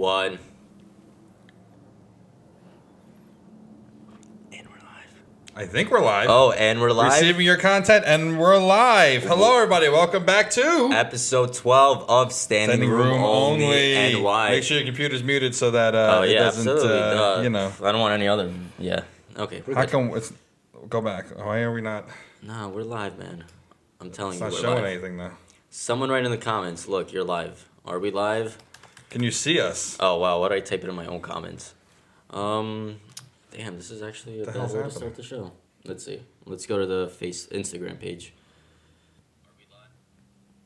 One. And we're live. I think we're live. Oh, and we're live? Receiving your content, and we're live. Hello, everybody. Welcome back to Episode 12 of Standing Room Only and Why. Make sure your computer's muted so that it doesn't, I don't want any other... Yeah. Okay. How come... Go back. Why are we not... No, we're live, man. I'm telling you, It's we're not showing live. anything, though. Someone write in the comments, look, you're live. Are we live? Can you see us? Oh, wow. Why did I type it in my own comments? Damn, this is actually a bad way to happening? start the show. Let's see. Let's go to the Instagram page. Are we live?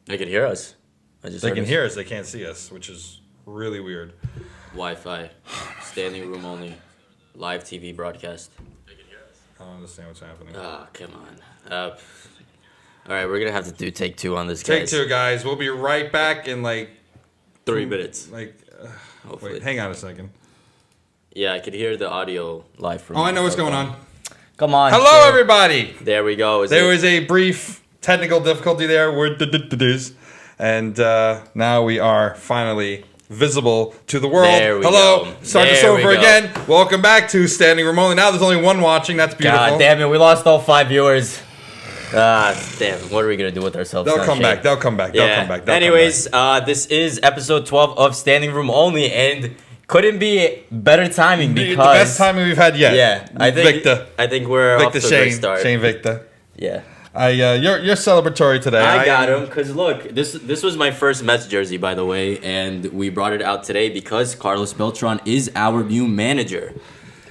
They can hear us. They can hear us. They can't see us, which is really weird. Wi-Fi. Standing room only. Live TV broadcast. They can hear us. I don't understand what's happening. Oh, come on. All right, we're going to have to do take two on this, Take guys. two, guys. We'll be right back in 3 minutes. Hopefully. Wait, hang on a second. Yeah, I could hear the audio live from... Oh, I know what's going on. Come on. Hello, everybody. There we go. There was a brief technical difficulty there. And now we are finally visible to the world. There we Hello. go. Start this over again. Welcome back to Standing Room Only. Now there's only one watching. That's beautiful. God damn it. We lost all 5 viewers. Damn. What are we going to do with ourselves? They'll come back. They'll come back. They'll come back. Anyways, this is episode 12 of Standing Room Only, and couldn't be better timing because... The best timing we've had yet. Yeah. I think we're off to a great start. Shane Victor. Yeah. You're celebratory today. I got him because look, this was my first Mets jersey, by the way, and we brought it out today because Carlos Beltran is our new manager.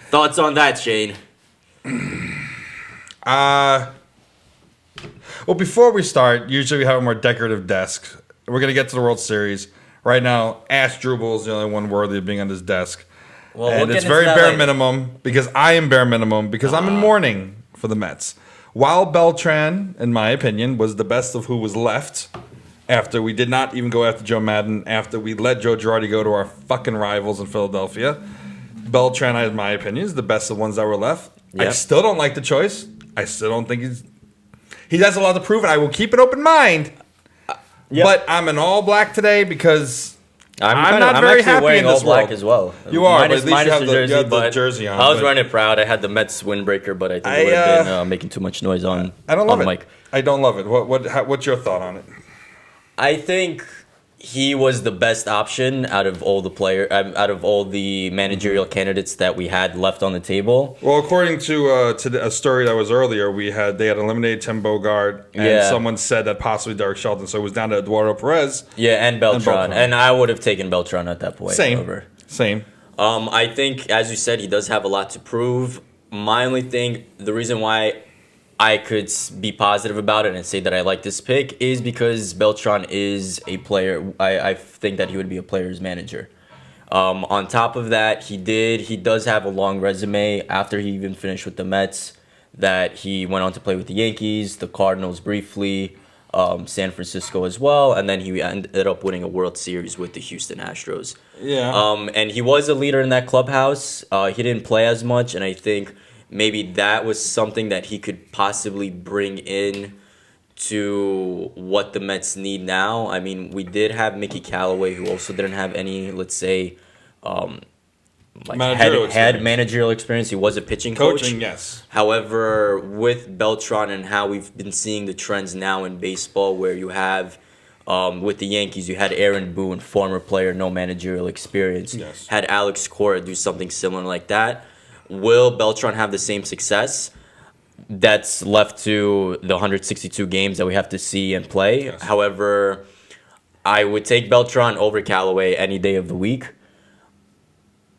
Thoughts on that, Shane? Well, before we start, usually we have a more decorative desk. We're gonna get to the World Series right now. Ash Drubel is the only one worthy of being on this desk, Well, and it's very bare minimum because I am bare minimum because I'm in mourning for the Mets. While Beltran, in my opinion, was the best of who was left after we did not even go after Joe Madden, after we let Joe Girardi go to our fucking rivals in Philadelphia, Beltran, in my opinion, is the best of the ones that were left. Yep. I still don't like the choice. I still don't think he has a lot to prove, and I will keep an open mind. Yep. But I'm in all black today because I'm not very happy in this world. As well. You are, but at least you have the jersey on. I was running proud. I had the Mets windbreaker, but I think it would have been making too much noise on. I don't love it. Mic. I don't love it. What's your thought on it? I think he was the best option out of all the managerial candidates that we had left on the table. Well, according to a story that was earlier, they had eliminated Tim Bogart, and someone said that possibly Derek Shelton, so it was down to Eduardo Perez. Yeah, and Beltran, and I would have taken Beltran at that point. Same. I think, as you said, he does have a lot to prove. My only thing, the reason why I could be positive about it and say that I like this pick is because Beltran is a player. I think that he would be a player's manager. On top of that, he does have a long resume after he even finished with the Mets, that he went on to play with the Yankees, the Cardinals briefly, San Francisco as well, and then he ended up winning a World Series with the Houston Astros. Yeah. And he was a leader in that clubhouse. He didn't play as much, and I think maybe that was something that he could possibly bring in to what the Mets need now. I mean, we did have Mickey Callaway, who also didn't have any, let's say, managerial experience. He was a pitching coach. Coaching, yes. However, with Beltran and how we've been seeing the trends now in baseball, where you have, with the Yankees, you had Aaron Boone, former player, no managerial experience. Yes. Had Alex Cora do something similar like that. Will Beltran have the same success? That's left to the 162 games that we have to see and play. Yes. However, I would take Beltran over Callaway any day of the week.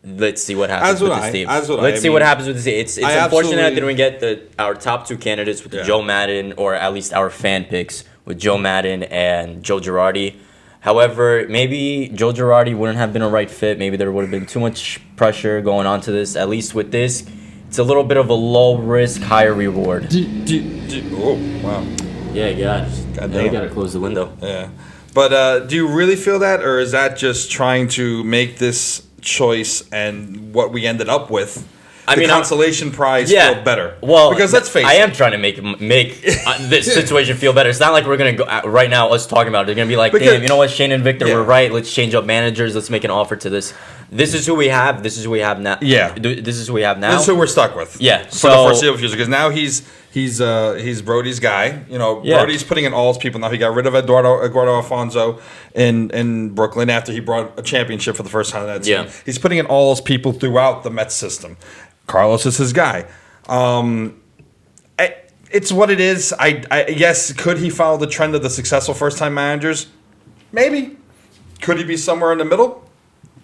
Let's see what happens with this team. Let's see what happens with this team. It's unfortunate that we didn't get our top two candidates with Joe Madden, or at least our fan picks with Joe Madden and Joe Girardi. However, maybe Joe Girardi wouldn't have been a right fit. Maybe there would have been too much pressure going on to this. At least with this, it's a little bit of a low risk, higher reward. Oh, wow. Yeah, you gotta close the window. Yeah. But do you really feel that, or is that just trying to make this choice and what we ended up with the consolation prize feel better. Well, because let's face it, I am trying to make this situation feel better. It's not like we're gonna go right now. Us talking about it, they're gonna be like, damn, you know what, Shane and Victor were right. Let's change up managers. Let's make an offer to this. This is who we have. This is who we have now. Yeah, this is who we have now. This is who we're stuck with. Yeah, for the foreseeable future. Because now he's Brody's guy. You know, Brody's putting in all his people now. He got rid of Eduardo Alfonso in Brooklyn after he brought a championship for the first time in that team. Yeah. He's putting in all his people throughout the Mets system. Carlos is his guy. It's what it is. I yes, could he follow the trend of the successful first time managers? Maybe. Could he be somewhere in the middle?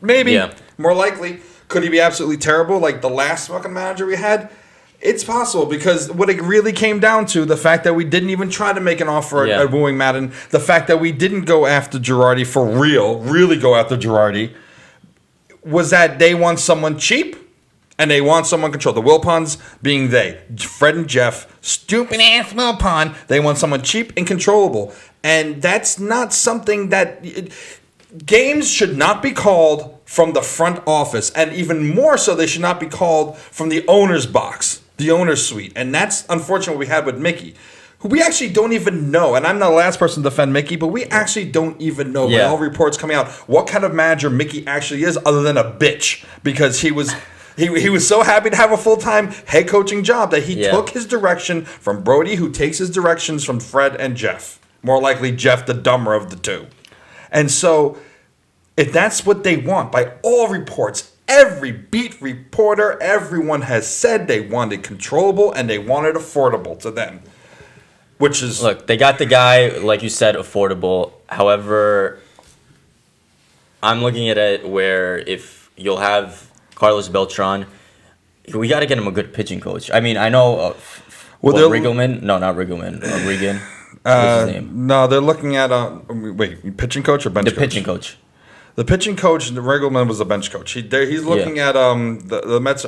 Maybe. Yeah. More likely. Could he be absolutely terrible like the last fucking manager we had? It's possible because what it really came down to, the fact that we didn't even try to make an offer at wooing Madden, the fact that we didn't go after Girardi for real, really go after Girardi, was that they want someone cheap and they want someone controlled. The Wilpons being they, Fred and Jeff, stupid ass Wilpon, they want someone cheap and controllable. And that's not something that... Games should not be called from the front office, and even more so, they should not be called from the owner's box, the owner's suite. And that's unfortunate what we had with Mickey, who we actually don't even know. And I'm not the last person to defend Mickey, but we actually don't even know by all reports coming out what kind of manager Mickey actually is, other than a bitch, because he was so happy to have a full-time head coaching job that he took his direction from Brody, who takes his directions from Fred and Jeff. More likely Jeff, the dumber of the two. And so, if that's what they want, by all reports, every beat reporter, everyone has said they wanted controllable and they wanted affordable to them. Which is... Look, they got the guy, like you said, affordable. However, I'm looking at it where if you'll have Carlos Beltran, we got to get him a good pitching coach. I mean, I know... Riggleman? No, not Riggleman. Regan. What's his name? No, they're looking at pitching coach or bench coach? The pitching coach. The pitching coach, the Riggleman was a bench coach. He's looking at the Mets.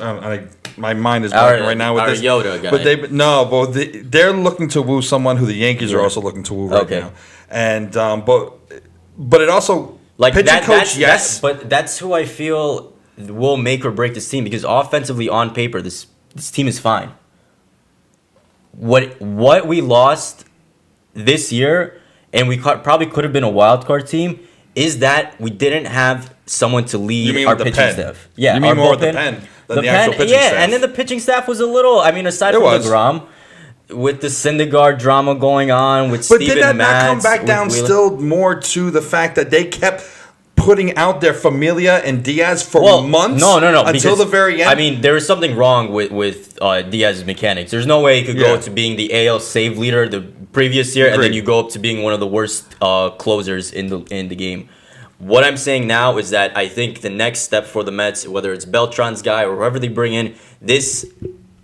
My mind is blanking right now with this. Yoda guy. But they're looking to woo someone who the Yankees are also looking to woo right now. And but it also like pitching coach. But that's who I feel will make or break this team, because offensively on paper this team is fine. What we lost this year, and we probably could have been a wild card team, is that we didn't have someone to lead our pitching staff. Yeah, you mean more with the pen than the actual pitching staff. Yeah, and then the pitching staff was a little. I mean, aside from DeGrom, with the Syndergaard drama going on with Steven Matz. But did that not come back down still more to the fact that they kept putting out their Familia and Diaz for months? No. Until the very end? I mean, there was something wrong with Diaz's mechanics. There's no way he could go to being the AL save leader the previous year, and then you go up to being one of the worst closers in the game. What I'm saying now is that I think the next step for the Mets, whether it's Beltran's guy or whoever they bring in, this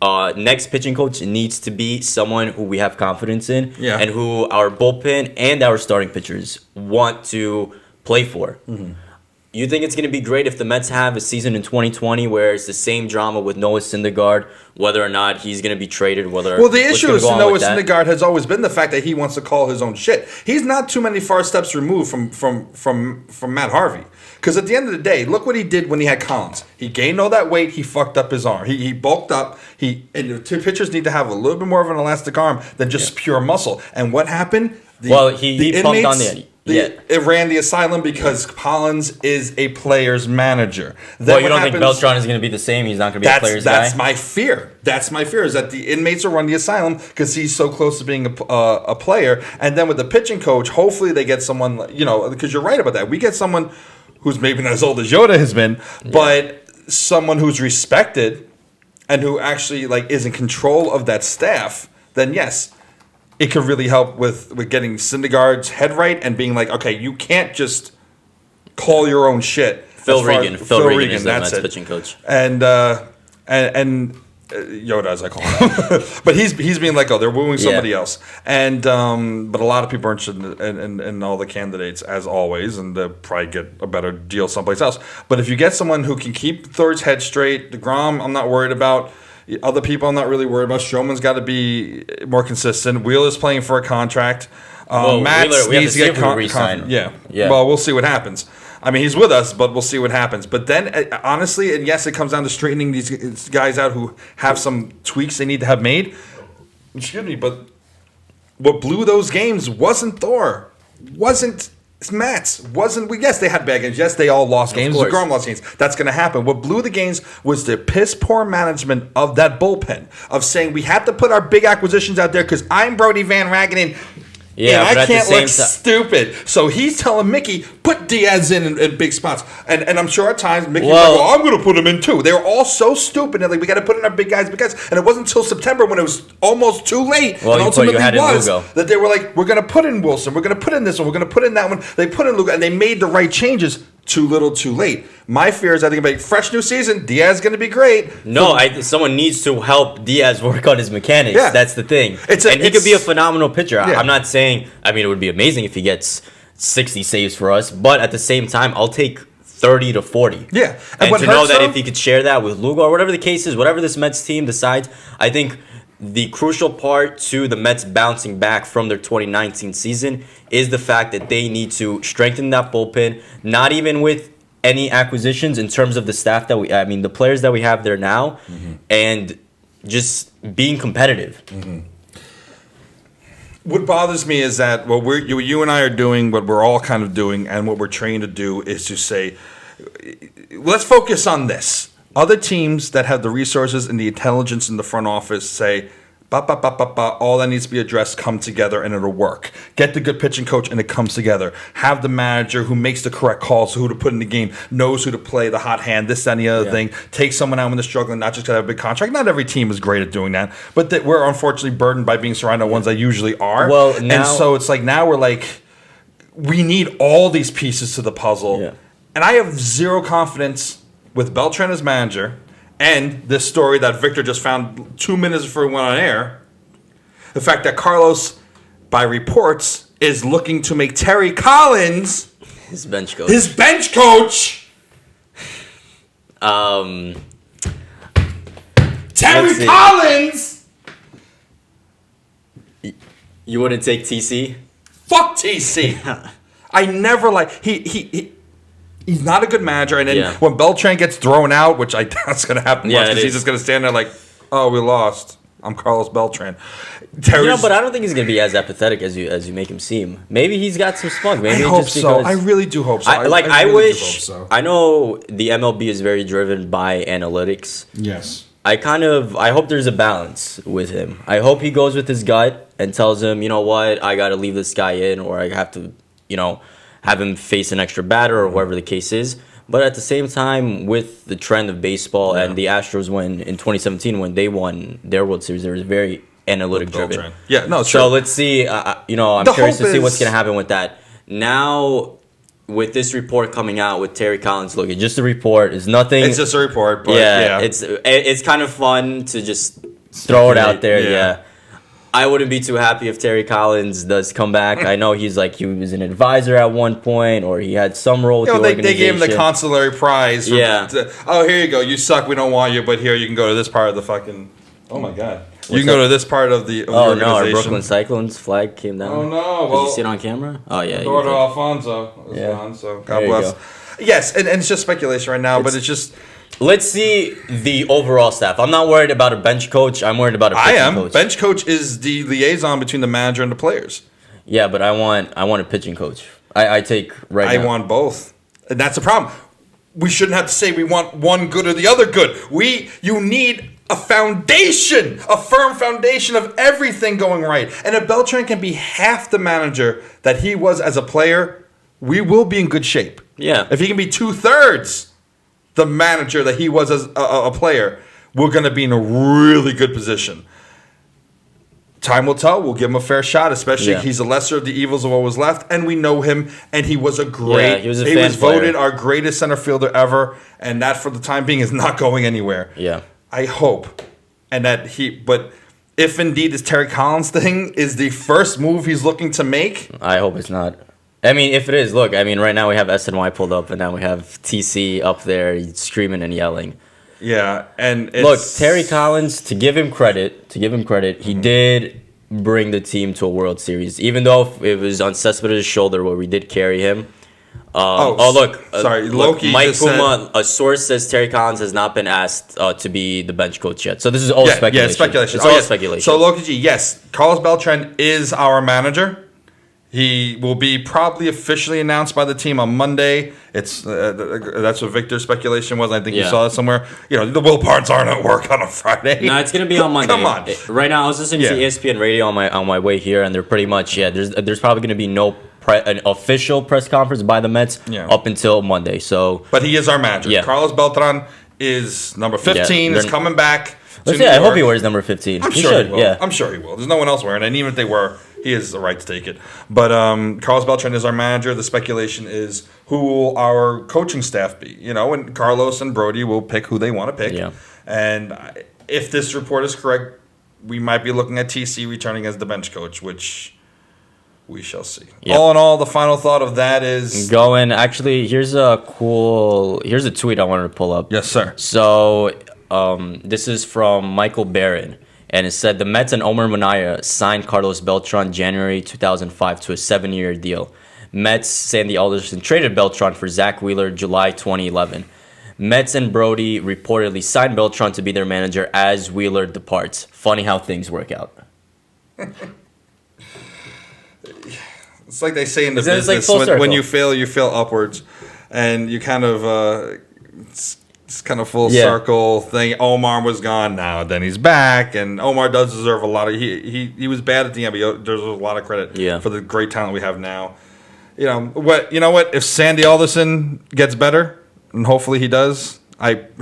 next pitching coach needs to be someone who we have confidence in and who our bullpen and our starting pitchers want to play for. Mm-hmm. You think it's going to be great if the Mets have a season in 2020 where it's the same drama with Noah Syndergaard, whether or not he's going to be traded, Well, the issue with Noah Syndergaard has always been the fact that he wants to call his own shit. He's not too many far steps removed from Matt Harvey. Because at the end of the day, look what he did when he had Collins. He gained all that weight. He fucked up his arm. He bulked up. And the two pitchers need to have a little bit more of an elastic arm than just pure muscle. And what happened? He pumped on the end. It ran the asylum because Collins is a player's manager. Then you don't think Beltran is going to be the same? He's not going to be a player's guy? That's my fear. That's my fear, is that the inmates will run the asylum because he's so close to being a player. And then with the pitching coach, hopefully they get someone, because you're right about that. We get someone who's maybe not as old as Yoda has been, but someone who's respected and who actually is in control of that staff, then yes, it could really help with getting Syndergaard's head right and being like, okay, you can't just call your own shit. Phil Regan is the Mets pitching coach. And Yoda, as I call him. But he's being like, they're wooing somebody else. And but a lot of people are interested in all the candidates, as always, and they'll probably get a better deal someplace else. But if you get someone who can keep Thor's head straight, DeGrom, I'm not worried about. Other people I'm not really worried about. Stroman's got to be more consistent. Wheeler's playing for a contract. Matt needs to get re-signed. Yeah. Well, we'll see what happens. I mean, he's with us, but we'll see what happens. But then, honestly, and yes, it comes down to straightening these guys out who have some tweaks they need to have made. Excuse me, but what blew those games wasn't Thor, wasn't Mets, wasn't we? Yes, they had bad games. Yes, they all lost games. The Grom lost games. That's going to happen. What blew the games was the piss poor management of that bullpen, of saying we have to put our big acquisitions out there because I'm Brody Van Ragenen. Yeah, and I can't look stupid. So he's telling Mickey, put Diaz in big spots. And I'm sure at times Mickey was like, well, I'm going to put him in too. They were all so stupid. They're like, we got to put in our big guys. And it wasn't until September when it was almost too late. Well, and ultimately was Lugo. That they were like, we're going to put in Wilson. We're going to put in this one. We're going to put in that one. They put in Lugo. And they made the right changes. Too little, too late. My fear is I think about fresh new season. Diaz is going to be great. No, someone needs to help Diaz work on his mechanics. Yeah. That's the thing. He could be a phenomenal pitcher. Yeah. I'm not saying. I mean, it would be amazing if he gets 60 saves for us. But at the same time, I'll take 30 to 40. Yeah, and to know that if he could share that with Lugo or whatever the case is, whatever this Mets team decides, I think the crucial part to the Mets bouncing back from their 2019 season is the fact that they need to strengthen that bullpen, not even with any acquisitions in terms of the staff the players that we have there now, and just being competitive. What bothers me is that what you and I are doing, what we're all kind of doing, and what we're trained to do is to say, let's focus on this. Other teams that have the resources and the intelligence in the front office say, all that needs to be addressed, come together, and it'll work. Get the good pitching coach, and it comes together. Have the manager who makes the correct calls, who to put in the game, knows who to play, the hot hand, this, that, and the other thing. Take someone out when they're struggling, not just because they have a big contract. Not every team is great at doing that, but that we're unfortunately burdened by being surrounded by ones that usually are. And so it's like now we're like, we need all these pieces to the puzzle. Yeah. And I have zero confidence with Beltran as manager, and this story that Victor just found 2 minutes before we went on air, the fact that Carlos, by reports, is looking to make Terry Collins his bench coach. Terry Collins! You wouldn't take TC? Fuck TC! I never he's not a good manager, and then when Beltran gets thrown out, which I doubt is going to happen much, because he's just going to stand there like, oh, we lost. I'm Carlos Beltran. But I don't think he's going to be as apathetic as you make him seem. Maybe he's got some spunk. Maybe I hope so. I really do hope so. I wish. I know the MLB is very driven by analytics. Yes. I hope there's a balance with him. I hope he goes with his gut and tells him, you know what, I got to leave this guy in, or I have to, have him face an extra batter or whatever the case is. But at the same time, with the trend of baseball and the Astros in 2017 when they won their World Series, they were very analytic driven. Yeah, no, it's so true. Let's see. I'm curious to see what's going to happen with that. Now, with this report coming out with Terry Collins looking, just a report is nothing. It's just a report, but it's kind of fun to just throw it out there. Yeah. I wouldn't be too happy if Terry Collins does come back. I know he was an advisor at one point, or he had some role with the organization. They gave him the consolatory prize. Here you go. You suck. We don't want you, but here you can go to this part of the fucking. Oh my god. You can go to this part of the organization. No, our Brooklyn Cyclones flag came down. Oh no. Did you see it on camera? Oh yeah. Eduardo Alfonso was gone, so God bless. Yes, and it's just speculation right now, but it's just. Let's see the overall staff. I'm not worried about a bench coach. I'm worried about a pitching coach. Bench coach is the liaison between the manager and the players. Yeah, but I want a pitching coach. I want both. And that's the problem. We shouldn't have to say we want one good or the other good. You need a foundation, a firm foundation of everything going right. And if Beltran can be half the manager that he was as a player, we will be in good shape. Yeah. If he can be 2/3 the manager that he was as a player, we're going to be in a really good position. Time will tell. We'll give him a fair shot, especially he's the lesser of the evils of what was left, and we know him, and he was a great. He was voted our greatest center fielder ever, and that for the time being is not going anywhere. Yeah, I hope, but if indeed this Terry Collins thing is the first move he's looking to make, I hope it's not. I mean, if it is, look, right now we have SNY pulled up, and now we have TC up there screaming and yelling. Yeah, and look, Terry Collins, to give him credit, he did bring the team to a World Series. Even though it was on Cespedes' shoulder where we did carry him, Look. Sorry, Look, Loki Mike just Puma, a source says Terry Collins has not been asked to be the bench coach yet. So this is all speculation. Yeah, it's speculation. It's all yes. speculation. So Loki G, yes, Carlos Beltran is our manager. He will be probably officially announced by the team on Monday. It's that's what Victor's speculation was. I think you saw it somewhere. The Will Parts aren't at work on a Friday. No, it's gonna be on Monday. Come on. Right now, I was listening to ESPN radio on my way here, and they're pretty much There's probably gonna be no an official press conference by the Mets up until Monday. So, but he is our manager. Yeah. Carlos Beltran is number 15. Is coming back. I hope he wears number 15. I'm sure he will. Yeah. I'm sure he will. There's no one else wearing it, and even if they were, he has the right to take it. But Carlos Beltran is our manager. The speculation is who will our coaching staff be? And Carlos and Brody will pick who they want to pick. Yeah. And if this report is correct, we might be looking at TC returning as the bench coach, which we shall see. Yep. All in all, the final thought of that is Actually, here's a tweet I wanted to pull up. Yes, sir. So this is from Michael Barron. And it said the Mets and Omar Minaya signed Carlos Beltran January 2005 to a 7-year deal. Mets, Sandy Alderson traded Beltran for Zach Wheeler July 2011. Mets and Brody reportedly signed Beltran to be their manager as Wheeler departs. Funny how things work out. It's like they say in the business, when you fail upwards. And you kind of... It's kind of full circle thing. Omar was gone now, then he's back, and Omar does deserve a lot of. He was bad at the end, but he deserves a lot of credit for the great talent we have now. You know what? If Sandy Alderson gets better, and hopefully he does,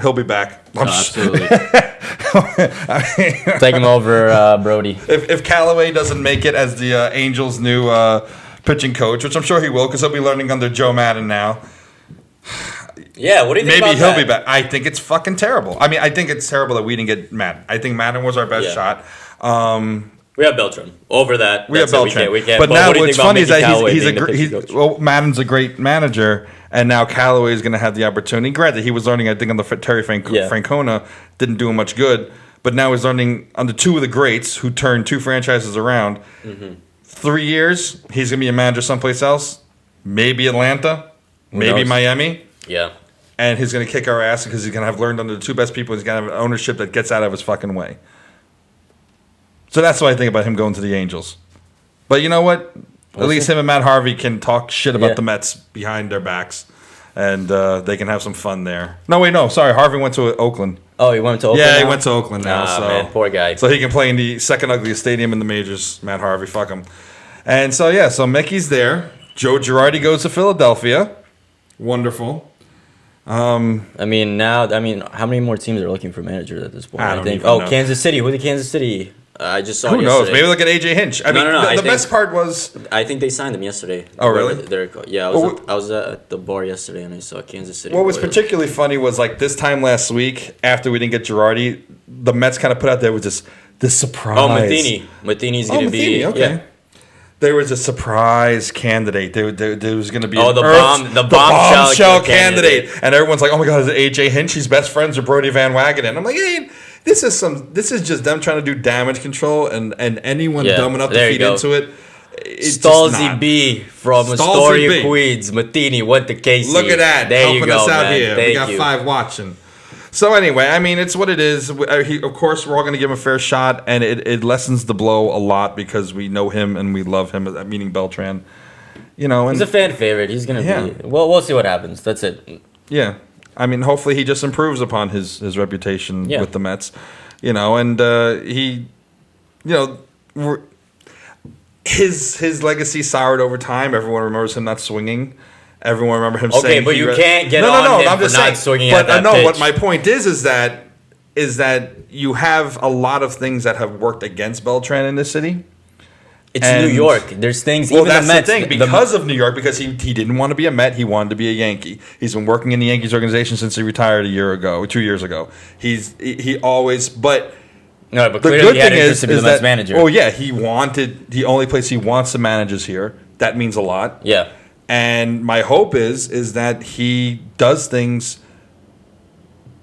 he'll be back. Absolutely. Take him over, Brody. If Callaway doesn't make it as the Angels' new pitching coach, which I'm sure he will, because he'll be learning under Joe Madden now. Yeah, what do you think Maybe about he'll be back. I think it's fucking terrible. I mean, I think it's terrible that we didn't get Madden. I think Madden was our best shot. We have Beltran. Over that. We have Beltran. We can't. But now what's funny is that Madden's a great manager, and now Callaway is going to have the opportunity. Granted, he was learning, I think, on the Terry Francona, didn't do him much good, but now he's learning under two of the greats who turned two franchises around. Mm-hmm. 3 years, he's going to be a manager someplace else, maybe Atlanta, maybe Miami. Yeah. And he's going to kick our ass because he's going to have learned under the two best people. He's going to have an ownership that gets out of his fucking way. So that's what I think about him going to the Angels. But you know what? At least him and Matt Harvey can talk shit about the Mets behind their backs. And they can have some fun there. Sorry. Harvey went to Oakland. Oh, he went to Oakland Yeah, he went to Oakland now. Man, poor guy. So he can play in the second ugliest stadium in the majors. Matt Harvey, fuck him. And so Mickey's there. Joe Girardi goes to Philadelphia. Wonderful. How many more teams are looking for managers at this point? I don't even know. Kansas City. Who did Kansas City? I just saw. Who knows? Maybe look at AJ Hinch. The best part was I think they signed him yesterday. Oh, really? I was at the bar yesterday and I saw Kansas City. What was particularly funny was like this time last week after we didn't get Girardi, the Mets kind of put out there was this surprise. Oh, Matheny. Matheny's going to be okay. Yeah. There was a surprise candidate. There was going to be the bombshell candidate, and everyone's like, "Oh my god, is it AJ Hinch? He's best friends with Brody Van Wagenen." I'm like, "Hey, this is just them trying to do damage control, and anyone dumb enough to feed into it." Stalzy B from Astoria, Queens. Matheny went to Casey. Look at that, there helping you go, us out man. here. We got 5 watching. So anyway, it's what it is. Of course, we're all going to give him a fair shot, and it lessens the blow a lot because we know him and we love him, meaning Beltran. And he's a fan favorite. He's going to be... Well, we'll see what happens. That's it. Yeah. Hopefully he just improves upon his reputation with the Mets. His legacy soured over time. Everyone remembers him not swinging. Everyone remember him saying... Okay, but you can't get on him for not swinging at that pitch. What my point is that you have a lot of things that have worked against Beltran in this city. It's New York. There's things... Well, that's the Mets, the thing. Because of New York, because he didn't want to be a Met, he wanted to be a Yankee. He's been working in the Yankees organization since he retired 2 years ago. He always... But... No, but clearly he had interest to be the Mets manager. Oh, yeah. The only place he wants to manage is here. That means a lot. Yeah. And my hope is that he does things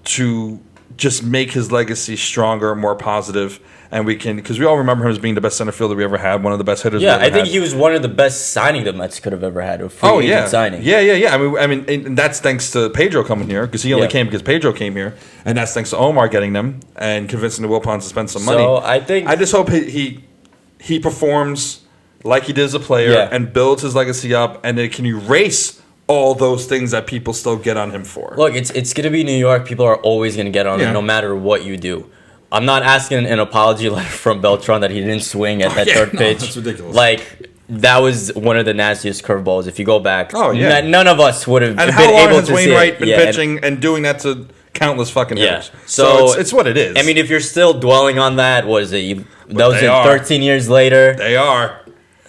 to just make his legacy stronger, more positive, and we can, because we all remember him as being the best center fielder we ever had, one of the best hitters. Yeah, we ever I think had. he was one of the best signing the Mets could have ever had. A free agent signing. Yeah. I mean, and that's thanks to Pedro coming here, because he only came because Pedro came here, and that's thanks to Omar getting them and convincing the Wilpons to spend some money. So I just hope he performs like he did as a player and builds his legacy up, and it can erase all those things that people still get on him for. Look, it's going to be New York. People are always going to get on him no matter what you do. I'm not asking an apology letter from Beltran that he didn't swing at that third pitch. That's ridiculous. Like, that was one of the nastiest curveballs. If you go back, none of us would have been able to see it. And how long has Wainwright been pitching and doing that to countless fucking hitters? So it's what it is. I mean, if you're still dwelling on that, was it? That was 13 years later. They are.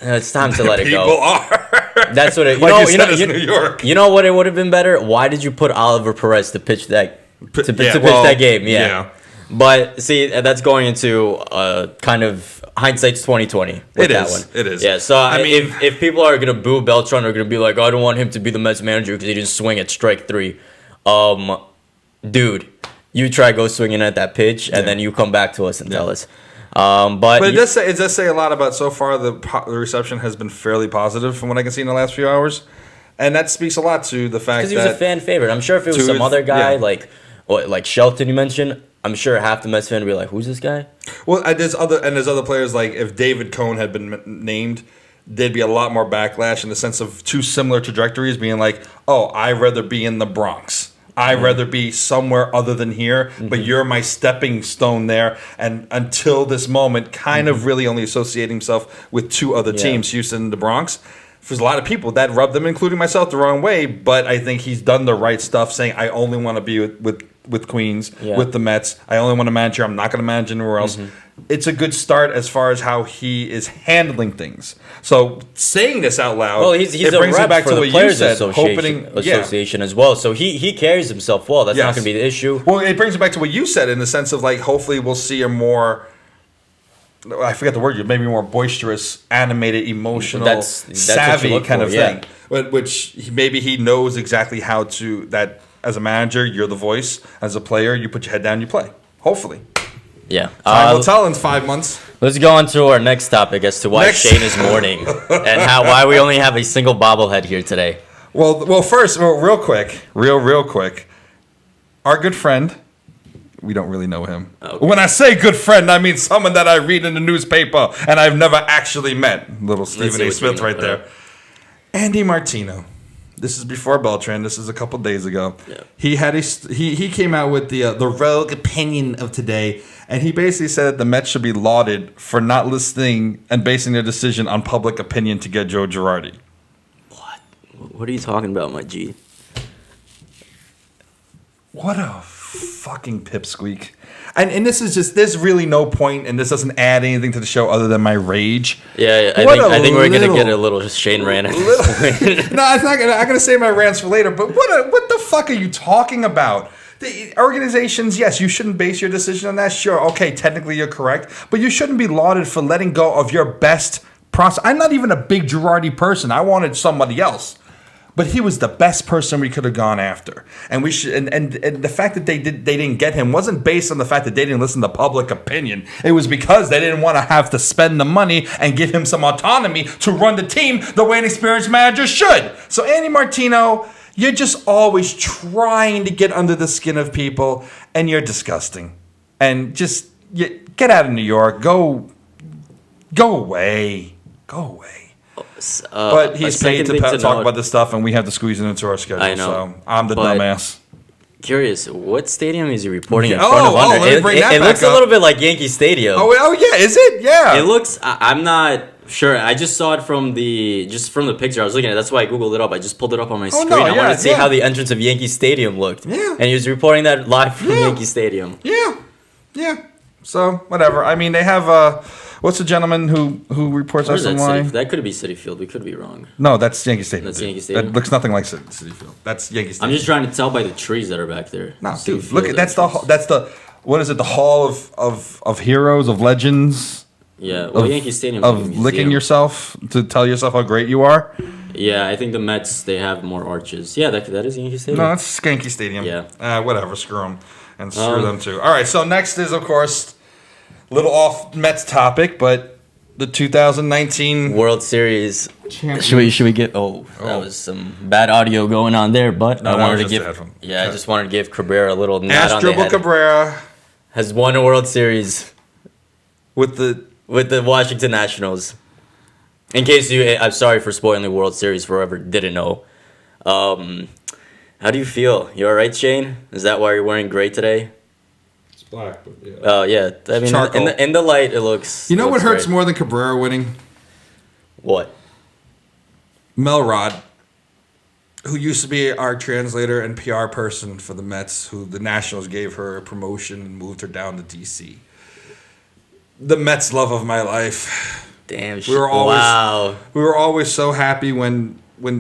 It's time to let it go. People are. That's what it. New York. You know what? It would have been better. Why did you put Oliver Perez to pitch that pitch that game? Yeah. But see, that's going into kind of hindsight's 2020. It is. Yeah. So I mean, if people are gonna boo Beltran, are gonna be like, I don't want him to be the Mets manager because he didn't swing at strike 3. Dude, you try go swinging at that pitch, and then you come back to us and tell us. But it does say a lot about so far the reception has been fairly positive from what I can see in the last few hours, and that speaks a lot to the fact that because he was a fan favorite. I'm sure if it was some other guy like Shelton you mentioned, I'm sure half the Mets fan would be like, "Who's this guy?" Well, there's other players like if David Cohn had been named, there'd be a lot more backlash in the sense of two similar trajectories being like, "Oh, I'd rather be in the Bronx." I'd rather be somewhere other than here, but you're my stepping stone there. And until this moment, kind of really only associating himself with two other teams, Houston and the Bronx. For a lot of people, that rubbed them, including myself, the wrong way. But I think he's done the right stuff, saying, I only want to be with Queens, with the Mets. I only want to manage here. I'm not going to manage anywhere else. It's a good start as far as how he is handling things. So saying this out loud, well, he's it a brings rep it back for to the what you Players said. Association as well. So he carries himself well. That's not going to be the issue. Well, it brings it back to what you said in the sense of like, hopefully we'll see a more, I forget the word, maybe more boisterous, animated, emotional, that's savvy kind of thing. Which maybe he knows exactly how to, that as a manager, you're the voice. As a player, you put your head down, you play. Hopefully. Yeah. Time will tell in 5 months. Let's go on to our next topic as to why Shane is mourning and why we only have a single bobblehead here today. Well, first, real quick, our good friend, we don't really know him. Okay. When I say good friend, I mean someone that I read in the newspaper and I've never actually met. Little Stephen A. Smith right there. Andy Martino. This is before Beltran. This is a couple days ago. Yeah. He came out with the rogue opinion of today, and he basically said that the Mets should be lauded for not listening and basing their decision on public opinion to get Joe Girardi. What are you talking about, my G? What a fucking pipsqueak. And this is just, there's really no point, and this doesn't add anything to the show other than my rage. Yeah, I think we're going to get a little Shane rant at this point. No, it's not gonna, I'm going to save my rants for later, but what the fuck are you talking about? The organizations, yes, you shouldn't base your decision on that. Sure, okay, technically you're correct, but you shouldn't be lauded for letting go of your best process. I'm not even a big Girardi person. I wanted somebody else. But he was the best person we could have gone after, and we should. And the fact that they didn't get him wasn't based on the fact that they didn't listen to public opinion. It was because they didn't want to have to spend the money and give him some autonomy to run the team the way an experienced manager should. So Andy Martino, you're just always trying to get under the skin of people, and you're disgusting. And just get out of New York. Go away. Go away. But he's paid to talk about this stuff, and we have to squeeze it into our schedule. I know. So I'm the dumbass. Curious, what stadium is he reporting in front of? It looks a little bit like Yankee Stadium. Oh yeah, is it? Yeah. It looks. I'm not sure. I just saw it from the picture I was looking at. That's why I googled it up. I just pulled it up on my screen. I wanted to see how the entrance of Yankee Stadium looked. Yeah. And he was reporting that live from Yankee Stadium. Yeah. So whatever. I mean, they have. What's the gentleman who reports us online? That could be Citi Field. We could be wrong. No, that's Yankee Stadium. That's Yankee Stadium. That looks nothing like Citi Field. That's Yankee Stadium. I'm just trying to tell by the trees that are back there. No, dude, look at that's the what is it? The Hall of Heroes, of Legends. Yeah, well, Yankee Stadium of licking yourself to tell yourself how great you are. Yeah, I think the Mets, they have more arches. Yeah, that is Yankee Stadium. No, that's Skanky Stadium. Yeah. Whatever. Screw them and screw them too. All right. So next is of course. Little off Mets topic, but the 2019 World Series. champion. Should we get? Oh, that was some bad audio going on there. But No, I that wanted was to just a give. headphone. Yeah, I just wanted to give Cabrera a little nod on the Asdrubal head. Cabrera Has won a World Series with the with the Washington Nationals. In case I'm sorry for spoiling the World Series for whoever didn't know. How do you feel? You all right, Shane? Is that why you're wearing gray today? It's black, but yeah. Oh yeah, I mean, Charcoal. in the light, it looks. You know what looks hurts great. more than Cabrera winning? What? Melrod, who used to be our translator and PR person for the Mets, who the Nationals gave her a promotion and moved her down to DC. The Mets love of my life. Damn. We were always wow. we were always so happy when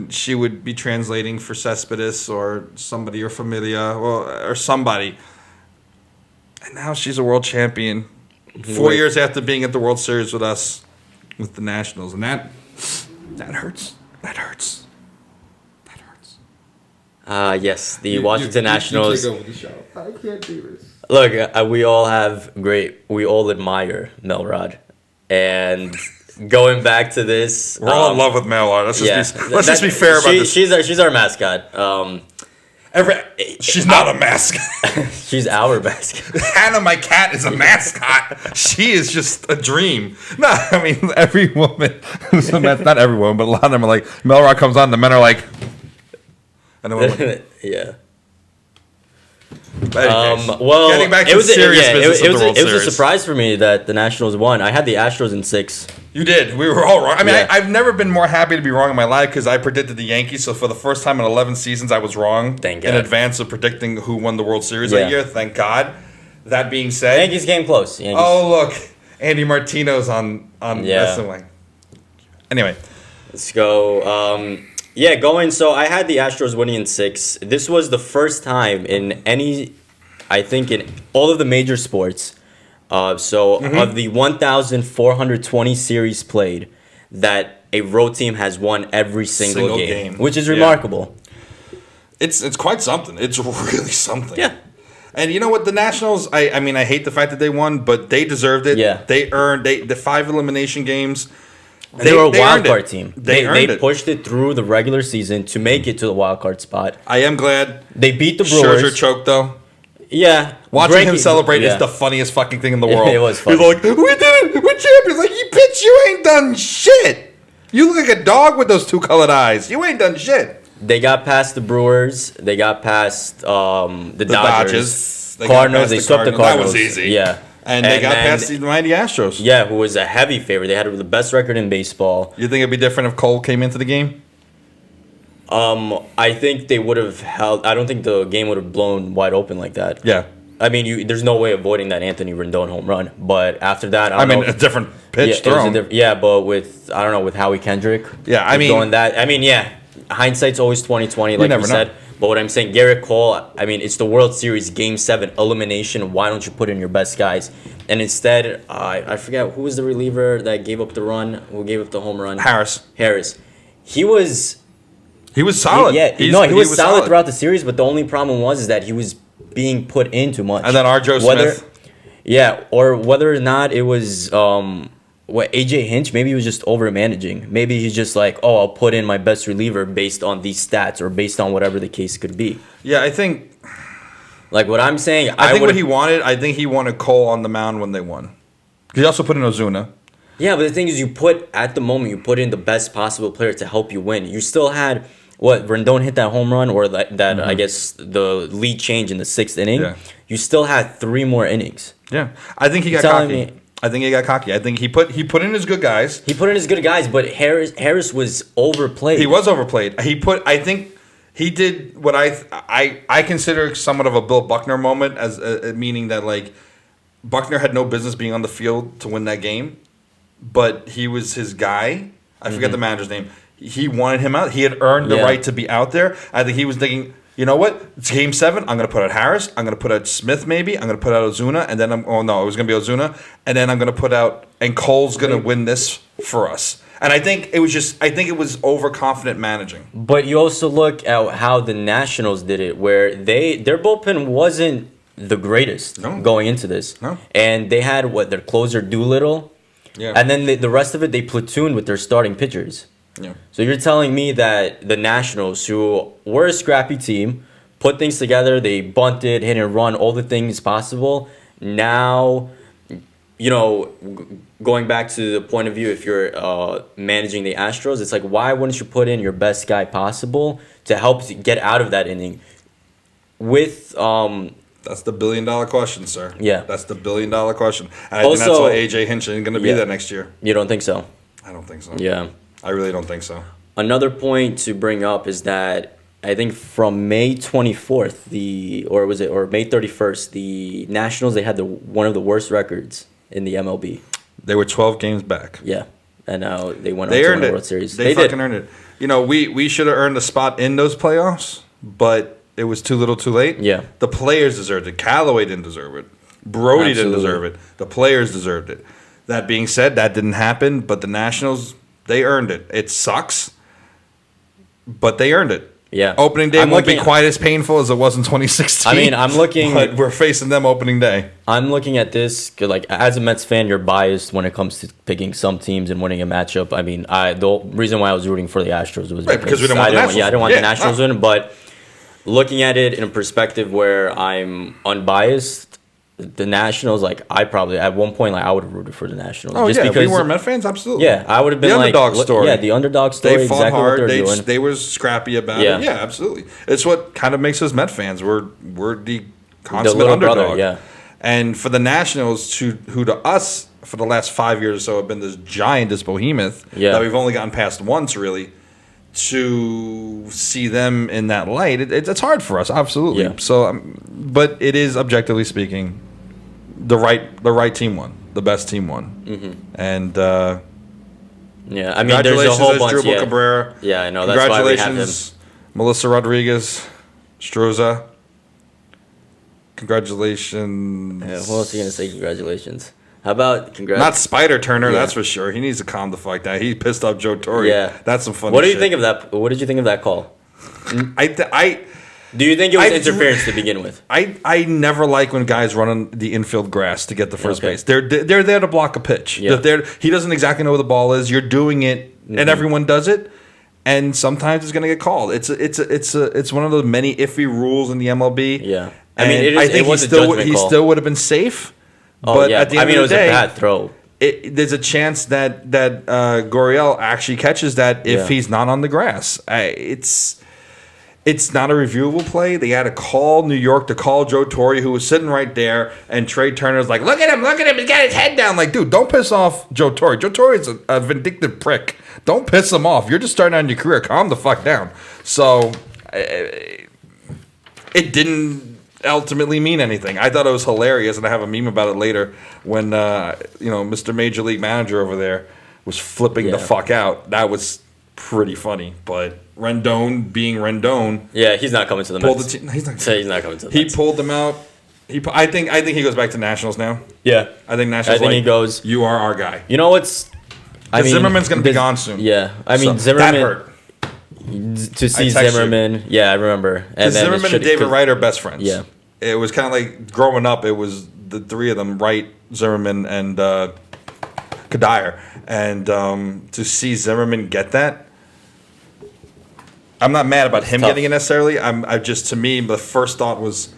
she would be translating for Cespedes or somebody or Familia or somebody. And now she's a world champion. 4 Wait. years after being at the World Series with us, with the Nationals, and that hurts. That hurts. That hurts. Yes, the Washington Nationals. You take over the show. I can't do this. Look, we all admire Melrod, and going back to this, We're all in love with Melrod. Let's just be fair about this. She's our mascot. She's not a mascot. She's our mascot. Hannah, my cat, is a mascot. She is just a dream. No, I mean every woman. Not every woman, but a lot of them are like Melrod comes on. The men are like, and the women are like, Yeah. but anyways, Well, getting back to the serious business of the World it was a Series. surprise for me that the Nationals won. I had the Astros in 6. You did. We were all wrong. I mean, Yeah. I've never been more happy to be wrong in my life because I predicted the Yankees. So for the first time in 11 seasons, I was wrong Thank in God. advance of predicting who won the World Series Yeah. that year. Thank God. That being said, Yankees came close. Yankees. oh look, Andy Martino's on Yeah. wrestling. Anyway, Let's go. So I had the Astros winning in 6. This was the first time in in all of the major sports. Of the 1,420 series played, that a road team has won every single game, which is Yeah. remarkable. it's quite something. It's really something. Yeah. And you know what? The Nationals, I mean, I hate the fact that they won, but they deserved it. Yeah. They earned the 5 elimination games. They were a wild earned card it. team. They earned it. pushed it through the regular season to make it to the wild card spot. I am glad. They beat the Brewers. Scherzer choked, though. Yeah. Watching him celebrate yeah. is the funniest fucking thing in the world. It was funny. He's like, we did it! We're champions! Like, you bitch, you ain't done shit! You look like a dog with those 2 colored eyes. You ain't done shit. They got past the Brewers. They got past the Dodgers. They got Cardinals. past They the swept the Cardinals. Cardinals. That was easy. Yeah. And they got then- past the mighty Astros. Yeah, who was a heavy favorite. They had the best record in baseball. You think it'd be different if Cole came into the game? I think they would have held. I don't think the game would have blown wide open like that. Yeah. I mean, there's no way avoiding that Anthony Rendon home run. But after that, I I don't mean, know. a different pitch Yeah, it was a thrown. but with Howie Kendrick. Yeah, I with mean- going that. I mean, yeah, hindsight's always 20/20, like never you know. said. But what I'm saying, Garrett Cole. I mean, it's the World Series Game 7 elimination. Why don't you put in your best guys? And instead, I forget who was the reliever that gave up the run, who gave up the home run. Harris. He was solid. he was solid throughout the series. But the only problem is that he was being put in too much. And then Arjo Smith. Yeah, or whether or not it was AJ Hinch, maybe he was just over managing. Maybe he's just like, oh, I'll put in my best reliever based on these stats or based on whatever the case could be. Yeah, I think Like what I'm saying, I think what he wanted, I think he wanted Cole on the mound when they won. He also put in Ozuna. Yeah, but the thing is, you put in the best possible player to help you win. You still had Rendon hit that home run, or that I guess the lead change in the 6th inning. Yeah. You still had 3 more innings. Yeah, I think he got telling cocky. me- I think he got cocky. I think he put in his good guys. He put in his good guys, but Harris was overplayed. He was overplayed. I think he did what I consider somewhat of a Bill Buckner moment, as meaning that like Buckner had no business being on the field to win that game, but he was his guy. I forget the manager's name. He wanted him out. He had earned the Yeah. right to be out there. I think he was thinking, you know what? It's Game 7. I'm going to put out Harris. I'm going to put out Smith maybe. I'm going to put out Ozuna. And then it was going to be Ozuna. And then I'm going to put out, and Cole's going to win this for us. And I think it was overconfident managing. But you also look at how the Nationals did it, where their bullpen wasn't the greatest No. going into this. No. And they had their closer Doolittle, Yeah. and then the rest of it they platooned with their starting pitchers. Yeah. So you're telling me that the Nationals, who were a scrappy team, put things together, they bunted, hit and run, all the things possible. Now, going back to the point of view, if you're managing the Astros, it's like, why wouldn't you put in your best guy possible to help get out of that inning? With That's the $1 billion question, sir. Yeah. That's the $1 billion question. And I think that's Also- why AJ Hinch isn't going to be Yeah. there next year. You don't think so? I don't think so. Yeah. I really don't think so. Another point to bring up is that I think from May 24th, or May 31st, the Nationals, they had one of the worst records in the MLB. They were 12 games back. Yeah. And now they went on They to win earned the it. World Series. They did. fucking earned it. We should have earned a spot in those playoffs, but it was too little too late. Yeah. The players deserved it. Callaway didn't deserve it. Brody Absolutely. didn't deserve it. The players deserved it. That being said, that didn't happen, but the Nationals, they earned it. It sucks, but they earned it. Yeah. Opening day I'm won't be looking- quite as painful as it was in 2016. I mean, I'm looking- But we're facing them opening day. I'm looking at this, 'cause, like, as a Mets fan, you're biased when it comes to picking some teams and winning a matchup. I mean, the reason why I was rooting for the Astros was Right, because we didn't want the Nationals I didn't want win. the Yeah, Nationals no. win, but looking at it in a perspective where I'm unbiased, the Nationals, like, at one point, like, I would have rooted for the Nationals. Oh, just yeah, because, we weren't Met fans, absolutely. Yeah, I would have been The like, underdog story. Yeah, the underdog story. They fought exactly hard. What they're doing. They were scrappy about Yeah. it. Yeah, absolutely. It's what kind of makes us Met fans. We're the consummate little underdog. brother, yeah. And for the Nationals, who to us for the last 5 years or so have been this giant, this behemoth Yeah. that we've only gotten past once, really, to see them in that light, it's hard for us, absolutely. Yeah. So, but it is objectively speaking, the right team won, the best team won, and. Yeah, I mean, there's a Congratulations, whole as bunch. Drupal Yeah. Cabrera. Yeah, I know. That's why we have him. Congratulations, Melissa Rodriguez, Stroza. Congratulations. Yeah, what else are you gonna say? Congratulations. How about congrats? Not Spider Turner, Yeah. that's for sure. He needs to calm the fuck down. He pissed off Joe Torre. Yeah. That's some funny What do you shit. think of that? What did you think of that call? I Do you think it was I- interference to begin with? I never like when guys run on the infield grass to get the first Okay. base. They're there to block a pitch. Yeah. He doesn't exactly know where the ball is. You're doing it, Mm-hmm. and everyone does it. And sometimes it's going to get called. It's one of those many iffy rules in the MLB. Yeah. I I mean, mean, it is- I think it was he a still judgment he call. still would have been safe. Oh but yeah. at the I end mean, it of was the day, a bad throw. there's a chance that Gurriel actually catches that if Yeah. he's not on the grass. It's not a reviewable play. They had to call New York to call Joe Torre, who was sitting right there, and Trey Turner's like, look at him, he's got his head down. Like, dude, don't piss off Joe Torre. Joe Torre is a vindictive prick. Don't piss him off. You're just starting out in your career. Calm the fuck down. So, it didn't ultimately mean anything. I thought it was hilarious, and I have a meme about it later when Mr. Major League Manager over there was flipping the Yeah. fuck out. That was pretty funny. But Rendon being Rendon Yeah, he's not coming to the pulled Mets. the team. He's not. He's not coming to the He Mets. pulled them out. I think he goes back to Nationals now. Yeah. I think Nationals. I think he like, goes. You are our guy. You know what's? Zimmerman's gonna be this- gone soon. Yeah, I mean So, Zimmerman. that hurt. To see I texted you. Zimmerman. Yeah, I remember. And Because then it Zimmerman should- and David 'cause- Wright are best friends. Yeah. It was kind of like growing up. It was the three of them: Wright, Zimmerman, and Kadire. And to see Zimmerman get that, I'm not mad about him tough. getting it necessarily. I just, to me, the first thought was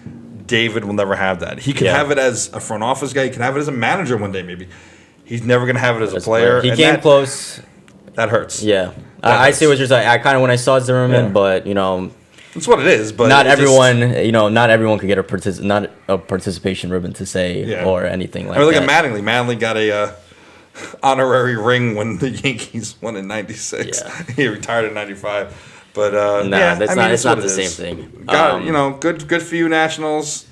David will never have that. He can Yeah. have it as a front office guy. He can have it as a manager one day, maybe. He's never going to have it as a player. He and came that, close. That hurts. Yeah, That I see hurts. what you're saying. I kind of when I saw Zimmerman, Yeah. but That's what it is. But not it just- everyone. Not everyone could get not a participation ribbon to say Yeah. or anything like I mean, look that. at Mattingly. Mattingly got a honorary ring when the Yankees won in '96. Yeah. He retired in '95. But Nah, yeah, that's I not. mean, It's not what the it same is. thing. Good for you, Nationals.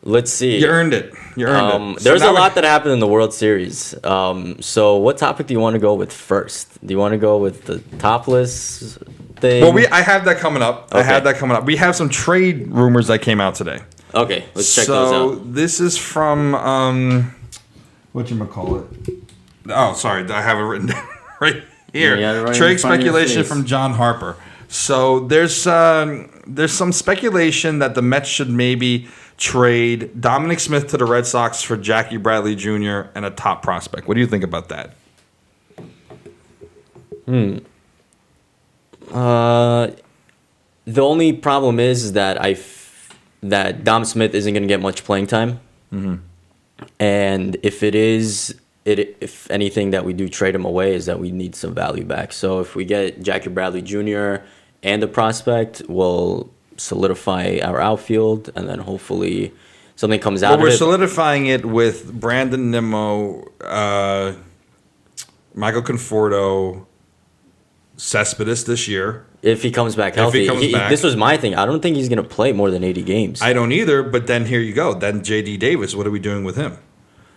Let's see. You earned it. You earned it. So There's now a we- lot that happened in the World Series. So what topic do you want to go with first? Do you want to go with the topless thing? Well, I have that coming up. I Okay. have that coming up. We have some trade rumors that came out today. Okay, let's check those out. This is from whatchamacallit. Oh, sorry, I have it written down right here. Yeah, right in Trade front of your speculation face. from John Harper. So there's some speculation that the Mets should maybe trade Dominic Smith to the Red Sox for Jackie Bradley Jr. and a top prospect. What do you think about that? The only problem is that that Dom Smith isn't going to get much playing time. And if it is, if anything that we do trade him away is that we need some value back. So if we get Jackie Bradley Jr. and the prospect, we'll solidify our outfield, and then hopefully something comes out of it. We're solidifying it with Brandon Nimmo, Michael Conforto, Cespedes this year. If he comes back healthy. If he comes back. This was my thing. I don't think he's going to play more than 80 games. I don't either, but then here you go. Then J.D. Davis, what are we doing with him?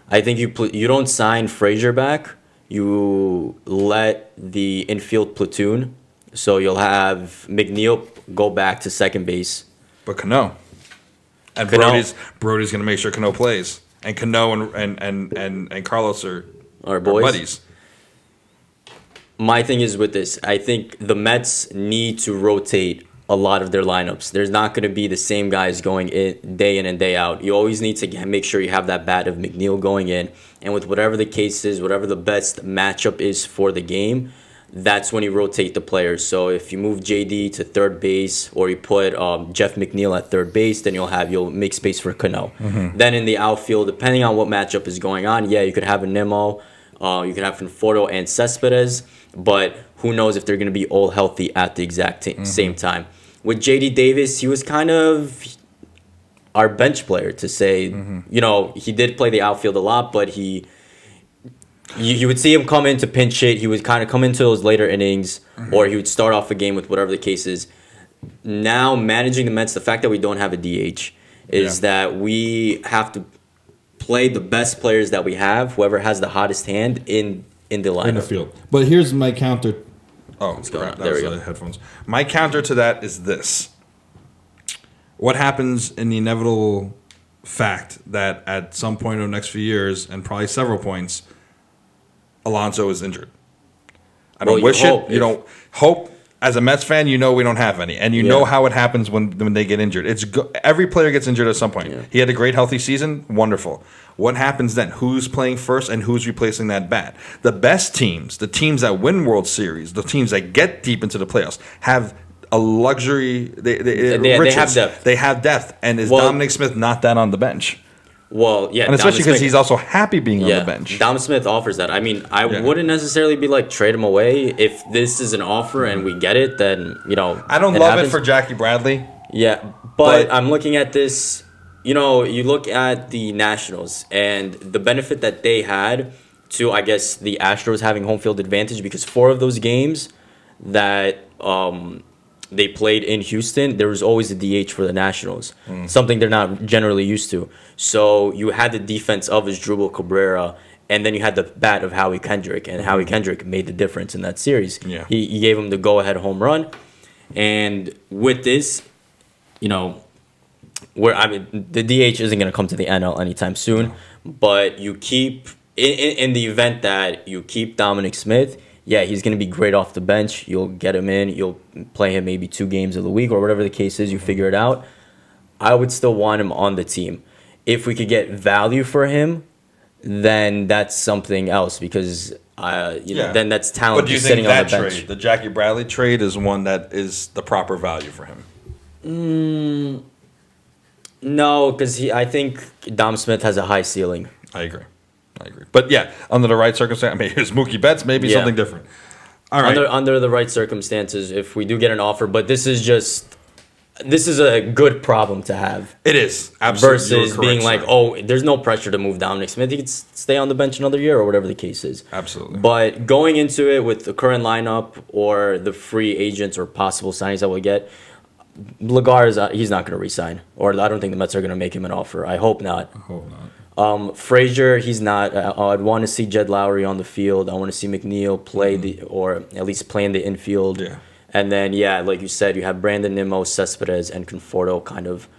I think you don't sign Frazier back. You let the infield platoon. So you'll have McNeil go back to second base. But Cano. And Cano. Brody's going to make sure Cano plays. And Cano and Carlos are boys. buddies. My thing is with this, I think the Mets need to rotate a lot of their lineups. There's not going to be the same guys going in and day out. You always need to make sure you have that bat of McNeil going in. And with whatever the case is, whatever the best matchup is for the game, that's when you rotate the players. So if you move JD to third base or you put Jeff McNeil at third base, then you'll make space for Cano. Then in the outfield, depending on what matchup is going on, you could have a Nimmo, you could have Conforto and Cespedes, but who knows if they're going to be all healthy at the exact same time. With J.D. Davis, he was kind of our bench player to say, he did play the outfield a lot, but you would see him come in to pinch hit. He would kind of come into those later innings, or he would start off a game with whatever the case is. Now, managing the Mets, the fact that we don't have a DH is that we have to play the best players that we have, whoever has the hottest hand in the lineup. In the field. But here's my counter. Oh, going on? that There was we go. the headphones. My counter to that is this. What happens in the inevitable fact that at some point in the next few years, and probably several points, Alonso is injured? I don't wish it. You don't hope. As a Mets fan, we don't have any, and you know how it happens when they get injured. Every player gets injured at some point. Yeah. He had a great healthy season, wonderful. What happens then? Who's playing first, and who's replacing that bat? The best teams, the teams that win World Series, the teams that get deep into the playoffs, have a luxury. They have depth. They have depth, and is Dominic Smith not that on the bench? Well, yeah, And especially because he's also happy being on the bench. Dom Smith offers that. I mean, I wouldn't necessarily be like trade him away. If this is an offer and we get it, then I don't love it for Jackie Bradley. Yeah, but I'm looking at this. You look at the Nationals and the benefit that they had to, I guess, the Astros having home field advantage, because 4 of those games that they played in Houston, there was always a DH for the Nationals, something they're not generally used to. So you had the defense of Asdrubal Cabrera, and then you had the bat of Howie Kendrick, and Howie Kendrick made the difference in that series. Yeah. He gave him the go-ahead home run, and with this, the DH isn't going to come to the NL anytime soon, but you keep in the event that you keep Dominic Smith. Yeah, he's going to be great off the bench. You'll get him in. You'll play him maybe 2 games of the week or whatever the case is. You figure it out. I would still want him on the team. If we could get value for him, then that's something else, because then that's talent But do you just think sitting on that the bench. trade, the Jackie Bradley trade, is one that is the proper value for him? No, because I think Dom Smith has a high ceiling. I agree. But yeah, under the right circumstance, here's Mookie Betts, maybe something different. All right. Under the right circumstances, if we do get an offer, but this is a good problem to have. It is. Absolutely. Versus being like, there's no pressure to move Dominic Smith. He could stay on the bench another year or whatever the case is. Absolutely. But going into it with the current lineup or the free agents or possible signings that we'll get, Lagar he's not going to re-sign. Or I don't think the Mets are going to make him an offer. I hope not. Frazier, he's not. I'd want to see Jed Lowry on the field. I want to see McNeil play or at least play in the infield. Yeah. And then, like you said, you have Brandon Nimmo, Cespedes, and Conforto kind of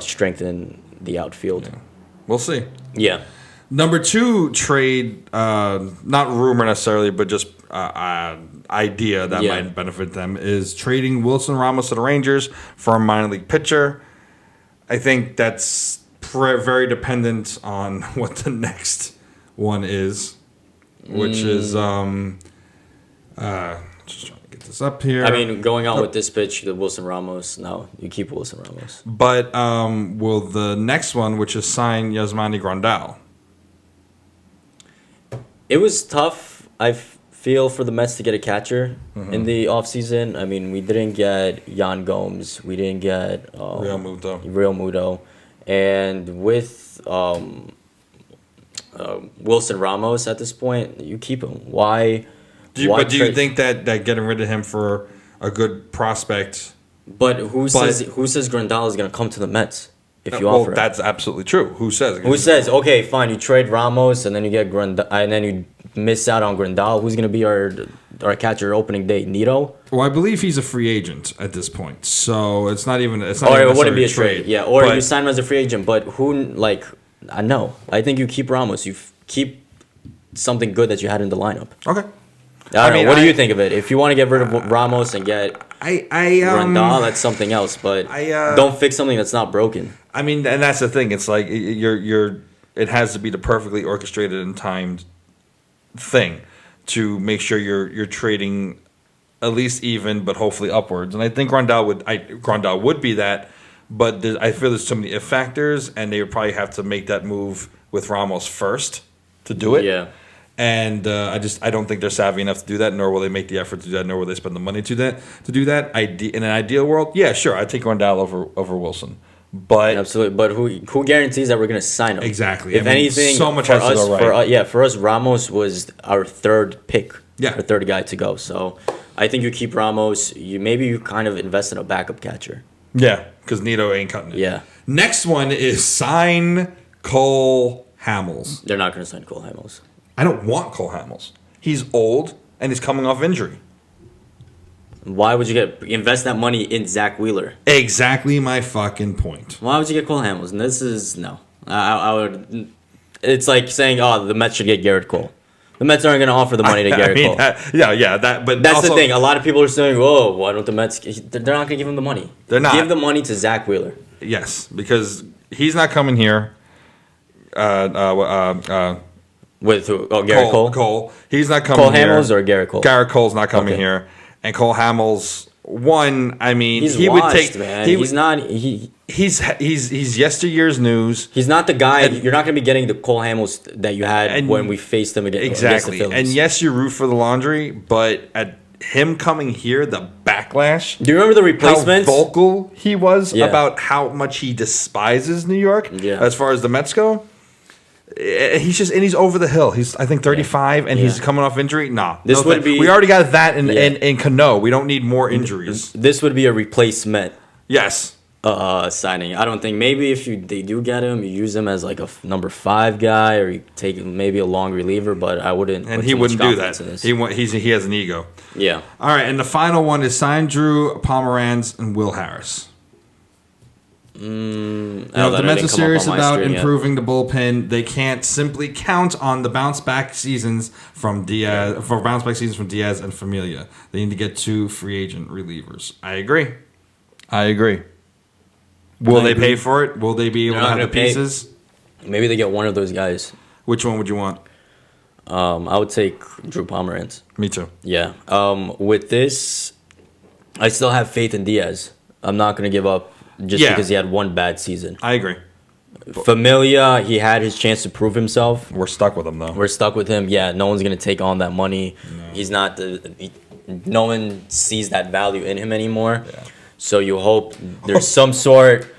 strengthen the outfield. Yeah. We'll see. Yeah. Number 2 trade, not rumor necessarily, but just idea that might benefit them, is trading Wilson Ramos to the Rangers for a minor league pitcher. I think that's very dependent on what the next one is, which is just trying to get this up here. I mean, going on with this pitch, the Wilson Ramos. No, you keep Wilson Ramos. But will the next one, which is sign Yasmani Grandal? It was tough. I feel for the Mets to get a catcher in the offseason. I mean, we didn't get Yan Gomes. We didn't get Real Muto. And with Wilson Ramos at this point, you keep him. Why? Do you think that getting rid of him for a good prospect? But who says Grandal is going to come to the Mets if you offer him? That's absolutely true. Who says? Who says? Okay, fine. You trade Ramos and then you get Grandal, and then you miss out on Grandal. Who's going to be our catcher opening day? Nito? Well, I believe he's a free agent at this point, so it's not even. It's Or not it wouldn't be a trade. trade. Yeah, or you sign him as a free agent. But I know. I think you keep Ramos. You keep something good that you had in the lineup. Okay. I don't know. What do you think of it? If you want to get rid of Ramos and get Grandal, that's something else. But don't fix something that's not broken. I mean, and that's the thing. It's like it has to be the perfectly orchestrated and timed thing to make sure you're trading at least even, but hopefully upwards. And I think Grandal would be that, but I feel there's too many if factors, and they would probably have to make that move with Ramos first to do it. Yeah. And I don't think they're savvy enough to do that, nor will they make the effort to do that, nor will they spend the money to do that. In an ideal world, yeah, sure, I'd take Grandal over Wilson. But absolutely, but who guarantees that we're going to sign him? Exactly. If anything, so much has to go right. For us, Ramos was our third pick. Yeah. Our third guy to go. So I think you keep Ramos. You kind of invest in a backup catcher. Yeah, because Nito ain't cutting it. Yeah. Next one is sign Cole Hamels. They're not going to sign Cole Hamels. I don't want Cole Hamels. He's old and he's coming off injury. Why would you invest that money in Zach Wheeler? Exactly my fucking point. Why would you get Cole Hamels? And this is no. I would. It's like saying, oh, the Mets should get Garrett Cole. The Mets aren't going to offer the money to Garrett Cole. But that's also, the thing. A lot of people are saying, "Oh, why don't the Mets?" They're not going to give him the money. They're not. Give the money to Zach Wheeler. Yes, because he's not coming here. With who? Oh, Garrett Cole. Cole. He's not coming Cole here. Hamels or Garrett Cole? Garrett Cole's not coming here. And Cole Hamels, he would take. Man. He's not. He's yesteryear's news. He's not the guy. You're not going to be getting the Cole Hamels that you had when we faced him against exactly. the Phillies. And yes, you root for the laundry, but at him coming here, the backlash. Do you remember the replacements? How vocal he was about how much he despises New York. Yeah. As far as the Mets go. He's over the hill. He's I think 35 and he's coming off injury. Nah, we already got that in Cano. We don't need more injuries. This would be a replacement. Yes. Signing. I don't think maybe if they do get him, you use him as like a number 5 guy, or you take maybe a long reliever. But I wouldn't. And he wouldn't do that. He has an ego. Yeah. All right, and the final one is sign Drew Pomeranz and Will Harris. The Mets are serious about improving the bullpen. They can't simply count on the bounce back seasons from Diaz and Familia. They need to get 2 free agent relievers. I agree. Will they pay for it? Will they be able to have the pieces? Maybe they get one of those guys. Which one would you want? I would take Drew Pomeranz. Me too. Yeah. With this, I still have faith in Diaz. I'm not going to give up. Because he had one bad season. I agree. Familia, he had his chance to prove himself. We're stuck with him, though. We're stuck with him. Yeah, no one's going to take on that money. No. He's not no one sees that value in him anymore. Yeah. So you hope there's some sort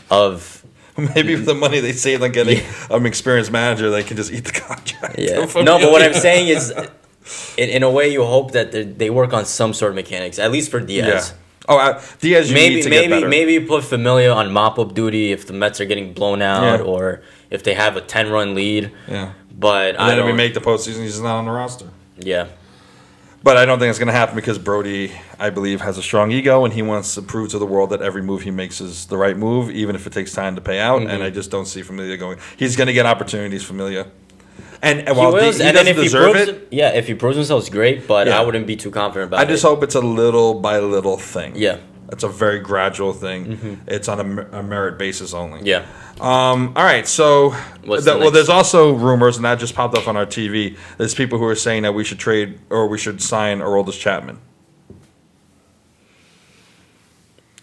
of... Maybe with the money they save on getting an experienced manager, they can just eat the contract. Yeah. No, but what I'm saying is, in a way, you hope that they work on some sort of mechanics, at least for Diaz. Yeah. Diaz, need to get better. Maybe you put Familia on mop-up duty if the Mets are getting blown out or if they have a 10-run lead. Yeah. But and then if we make the postseason, he's not on the roster. Yeah. But I don't think it's going to happen because Brody, I believe, has a strong ego and he wants to prove to the world that every move he makes is the right move, even if it takes time to pay out. Mm-hmm. And I just don't see Familia going. He's going to get opportunities, Familia. And while he doesn't deserve it, if he proves himself, it's great. But I wouldn't be too confident about it. I just hope it's a little by little thing. Yeah. It's a very gradual thing. It's on a merit basis only. Yeah. All right, so there's also rumors, and that just popped up on our TV. There's people who are saying that we should trade or we should sign Aroldis Chapman.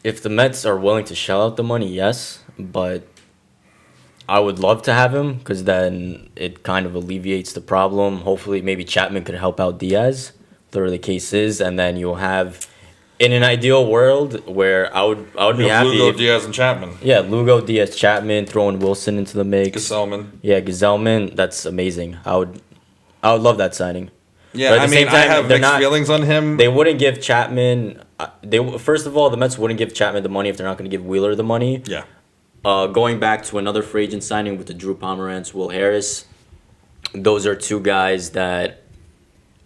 If the Mets are willing to shell out the money, yes, but I would love to have him because then it kind of alleviates the problem. Hopefully, maybe Chapman could help out Diaz, whatever the case is, and then you'll have, in an ideal world, where I would be happy. Lugo, Diaz, and Chapman. Yeah, Lugo, Diaz, Chapman, throwing Wilson into the mix. Gesellman. Yeah, Gesellman, that's amazing. I would love that signing. Yeah, But at I the mean, same time, I have they're mixed not- feelings on him. They wouldn't give Chapman. First of all, the Mets wouldn't give Chapman the money if they're not going to give Wheeler the money. Yeah. Going back to another free agent signing with the Drew Pomeranz, Will Harris, those are two guys that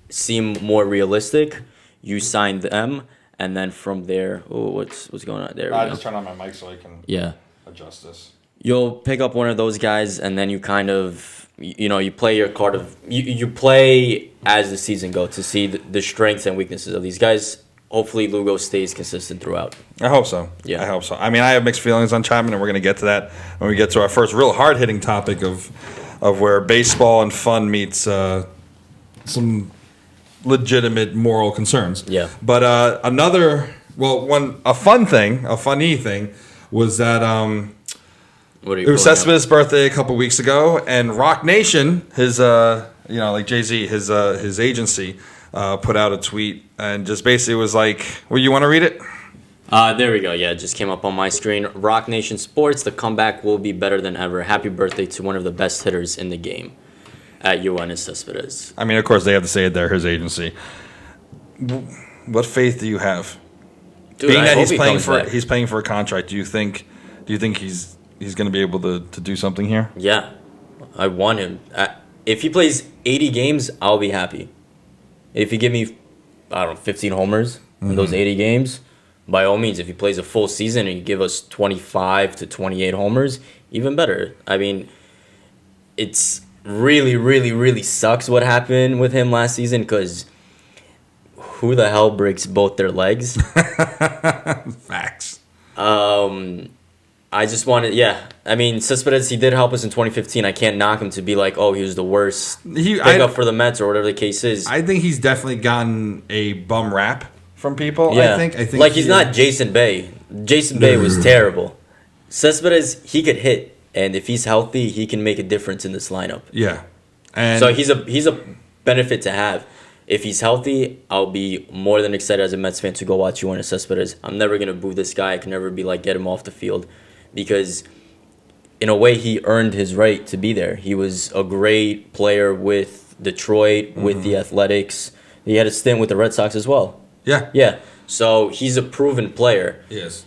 seem more realistic. You sign them, and then from there, what's going on there? I just turn on my mic so I can adjust this. You'll pick up one of those guys, and then you kind of, you play your card of you play as the season goes to see the strengths and weaknesses of these guys. Hopefully, Lugo stays consistent throughout. I hope so. Yeah. I hope so. I mean, I have mixed feelings on Chapman, and we're going to get to that when we get to our first real hard-hitting topic of where baseball and fun meets some legitimate moral concerns. Yeah. But a funny thing was that What are you? it was pulling up? Cespedes' birthday a couple weeks ago, and Rock Nation, his like Jay-Z, his agency, put out a tweet and just basically was like, "Well, you want to read it?" There we go. Yeah, it just came up on my screen. Rock Nation Sports, the comeback will be better than ever. Happy birthday to one of the best hitters in the game. At Yoenis Cespedes. I mean, of course, they have to say it there, his agency. What faith do you have? Dude, Being I that hope he comes back. he's paying for a contract, do you think he's going to be able to do something here? Yeah, I want him. If he plays 80 games, I'll be happy. If you give me, 15 homers in those 80 games, by all means. If he plays a full season and you give us 25 to 28 homers, even better. I mean, it's really, really, really sucks what happened with him last season because who the hell breaks both their legs? Facts. I just wanted, I mean, Cespedes, he did help us in 2015. I can't knock him to be like, oh, he was the worst pickup for the Mets or whatever the case is. I think he's definitely gotten a bum rap from people. Yeah. I think like he's not Jason Bay. Jason Bay was terrible. Cespedes, he could hit, and if he's healthy, he can make a difference in this lineup. Yeah. And So he's a benefit to have. If he's healthy, I'll be more than excited as a Mets fan to go watch Yoenis Cespedes. I'm never gonna boo this guy. I can never be like, get him off the field, because in a way he earned his right to be there. He was a great player with Detroit, with the Athletics. He had a stint with the Red Sox as well. yeah. Yeah, so he's a proven player. Yes.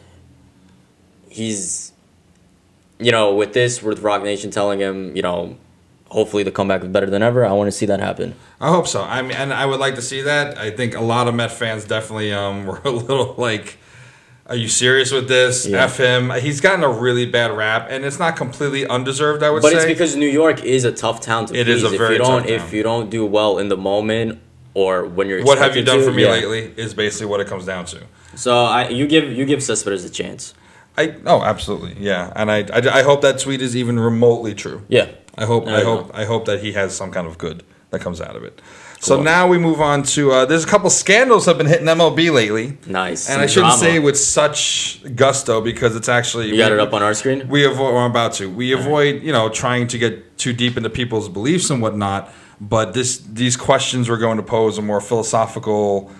He's, with Rock Nation telling him, hopefully the comeback is better than ever. I want to see that happen. I hope so. I mean, and I would like to see that. I think a lot of Met fans definitely were a little like, "Are you serious with this? Yeah. F him." He's gotten a really bad rap, and it's not completely undeserved, I would But say. it's because New York is a tough town to It please. is a very tough town. If you don't do well in the moment or when you're What have you expected done to, for me yeah. lately is basically what it comes down to. So you give Cespedes a chance. Absolutely, yeah, and I hope that tweet is even remotely true. Yeah. I hope I know. I hope that he has some kind of good that comes out of it. So Cool. now we move on to there's a couple scandals have been hitting MLB lately, Nice. and I Some shouldn't drama. say with such gusto because it's actually You got it up on our screen? We avoid. I'm about to. We avoid trying to get too deep into people's beliefs and whatnot. But these questions we're going to pose are more philosophical.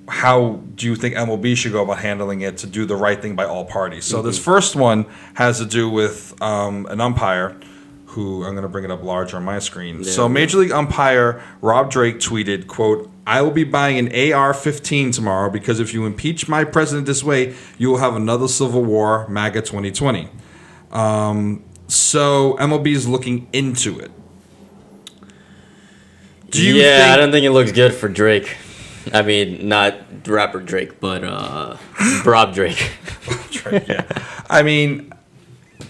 How do you think MLB should go about handling it to do the right thing by all parties? So this first one has to do with an umpire who, I'm going to bring it up larger on my screen. So Major League umpire Rob Drake tweeted, quote, "I will be buying an AR-15 tomorrow because if you impeach my president this way, you will have another civil war, MAGA 2020. So MLB is looking into it. Do you think I don't think it looks good for Drake. I mean, not rapper Drake, but Rob Drake. Drake, yeah. I mean,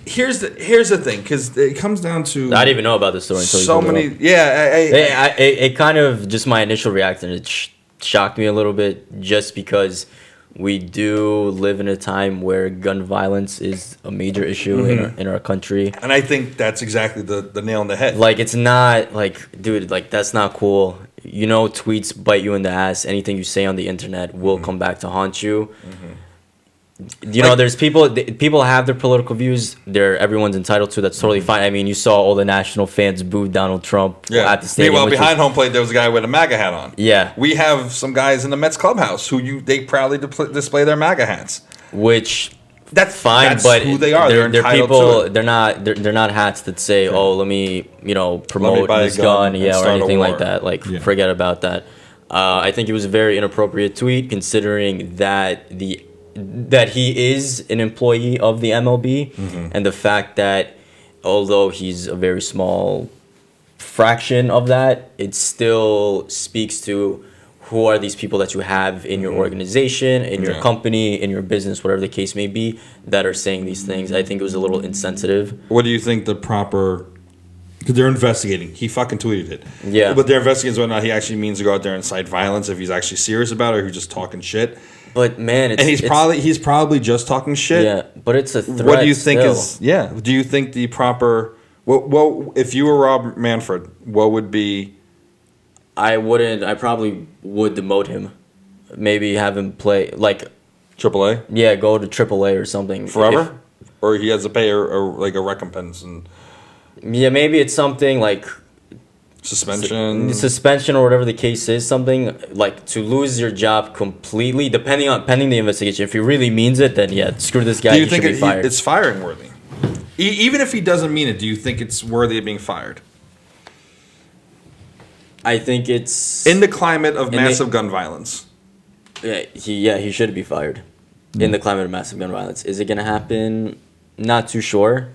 here's the thing, because it comes down to I didn't even know about this story until you so pulled it many. up. Yeah, It kind of, just my initial reaction, it shocked me a little bit just because We do live in a time where gun violence is a major issue in our country. And I think that's exactly the nail on the head. Like, it's not like, dude, like, that's not cool. You know, tweets bite you in the ass. Anything you say on the internet will come back to haunt you. You know, there's people have their political views. Everyone's entitled to. That's totally fine. I mean, you saw all the national fans boo Donald Trump at the stadium. Meanwhile, behind home plate, there was a guy with a MAGA hat on. Yeah. We have some guys in the Mets clubhouse who they proudly display their MAGA hats. Which That's fine, that's but who they are. They're people. to it. They're not hats that say, "Oh, let me promote buy a this gun gun," and or start a anything war. like that. Like, forget about that. I think it was a very inappropriate tweet, considering that he is an employee of the MLB, and the fact that although he's a very small fraction of that, it still speaks to who are these people that you have in your organization, in your company, in your business, whatever the case may be, that are saying these things. I think it was a little insensitive. What do you think the proper? Because they're investigating. He fucking tweeted it. Yeah. But they're investigating whether or not he actually means to go out there and incite violence, if he's actually serious about it, or he's just talking shit. But man, He's probably just talking shit. Yeah, but it's a threat. What do you think still. is? Yeah. Do you think the proper? Well, if you were Rob Manfred, what would be? I wouldn't. I probably would demote him. Maybe have him play like. AAA? Yeah, go to AAA or something. Forever? Or he has to pay like a recompense and Yeah, maybe it's something like suspension. or whatever the case is. Something like to lose your job completely, pending the investigation. If he really means it, then yeah, screw this guy. Do you he think should be fired. it's firing worthy? Even if he doesn't mean it, do you think it's worthy of being fired? I think it's In the climate of massive gun violence. he should be fired. In the climate of massive gun violence, is it gonna happen? Not too sure.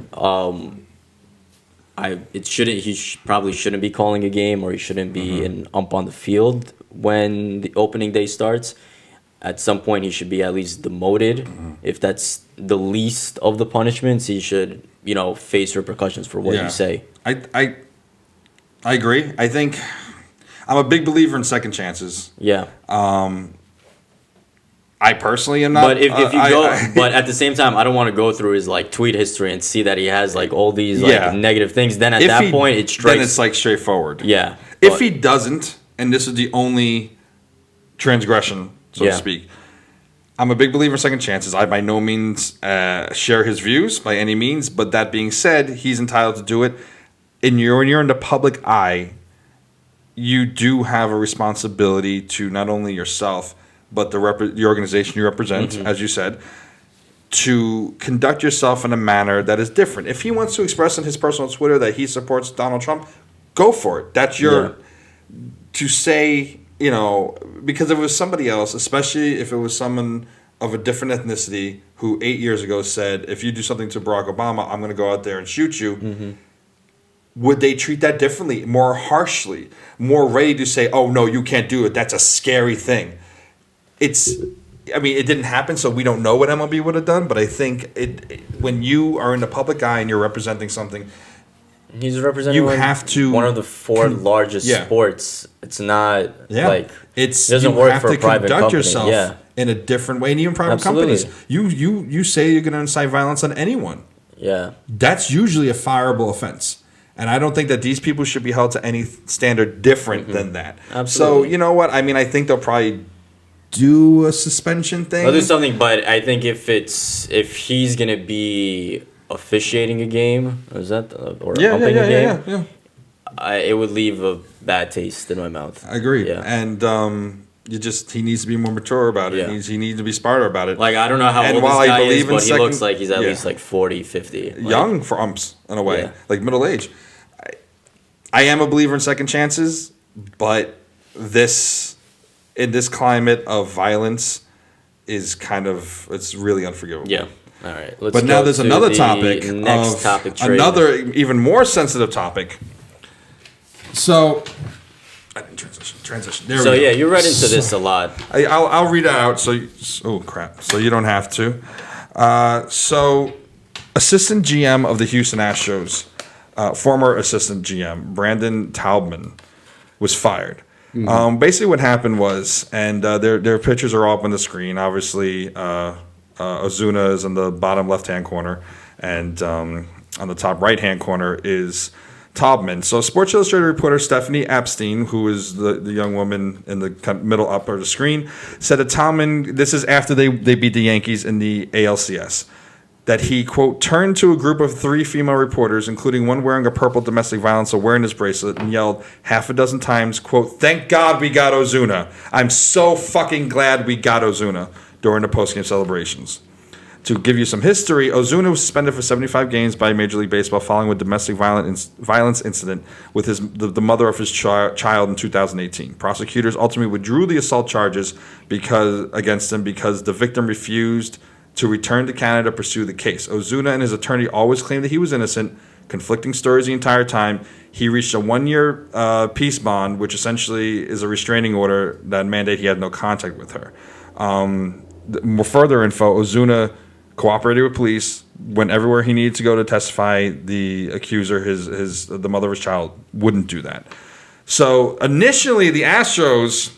Probably shouldn't be calling a game, or he shouldn't be an ump on the field when the opening day starts. At some point, he should be at least demoted. If that's the least of the punishments, he should face repercussions for what you say. I agree. I think I'm a big believer in second chances. Yeah. I personally am not. But if you but at the same time, I don't want to go through his tweet history and see that he has all these negative things. Then at that point, it strikes. Then it's straightforward. Yeah. If he doesn't, and this is the only transgression, so to speak, I'm a big believer in second chances. I by no means share his views by any means. But that being said, he's entitled to do it. When you're in the public eye, you do have a responsibility to not only yourself, but the organization you represent, as you said, to conduct yourself in a manner that is different. If he wants to express on his personal Twitter that he supports Donald Trump, go for it. That's your to say, because if it was somebody else, especially if it was someone of a different ethnicity who 8 years ago said, if you do something to Barack Obama, I'm going to go out there and shoot you. Would they treat that differently, more harshly, more ready to say, oh, no, you can't do it. That's a scary thing. It didn't happen, so we don't know what MLB would have done. But I think when you are in the public eye and you're representing something, he's representing. You have to one of the four largest sports. It's not it doesn't you work have for to a private conduct company. yourself in a different way, and even private companies. You say you're going to incite violence on anyone. Yeah, that's usually a fireable offense. And I don't think that these people should be held to any standard different than that. Absolutely. So, you know what? I mean, I think they'll probably do a suspension thing. I'll do something, but I think if he's going to be officiating a game, umping a game, it would leave a bad taste in my mouth. I agree. Yeah. And he needs to be more mature about it. Yeah. He needs to be smarter about it. I don't know how old this guy is, but he looks like he's at least 40, 50. Young for umps, in a way. Middle age. I am a believer in second chances, but in this climate of violence is it's really unforgivable. Yeah. All right. But now there's another topic. Next topic. Another even more sensitive topic. So, transition. There we go. Yeah, you read into this a lot. I'll read it out. Oh crap! So you don't have to. Assistant GM of the Houston Astros, former assistant GM Brandon Taubman, was fired. Basically, what happened was, and their pictures are all up on the screen. Obviously, Ozuna is in the bottom left-hand corner, and on the top right-hand corner is Taubman. So Sports Illustrated reporter Stephanie Epstein, who is the young woman in the kind of middle upper of the screen, said that Taubman, this is after they beat the Yankees in the ALCS, that he, quote, turned to a group of 3 female reporters, including one wearing a purple domestic violence awareness bracelet, and yelled half a dozen times, quote, "Thank God we got Ozuna. I'm so fucking glad we got Ozuna," during the postgame celebrations. To give you some history, Ozuna was suspended for 75 games by Major League Baseball following a domestic violence incident with the mother of his child in 2018. Prosecutors ultimately withdrew the assault charges against him because the victim refused to return to Canada to pursue the case. Ozuna and his attorney always claimed that he was innocent, conflicting stories the entire time. He reached a 1-year peace bond, which essentially is a restraining order that mandate he had no contact with her. More further info, Ozuna cooperated with police, went everywhere he needed to go to testify. The accuser, the mother of his child, wouldn't do that. So initially, the Astros,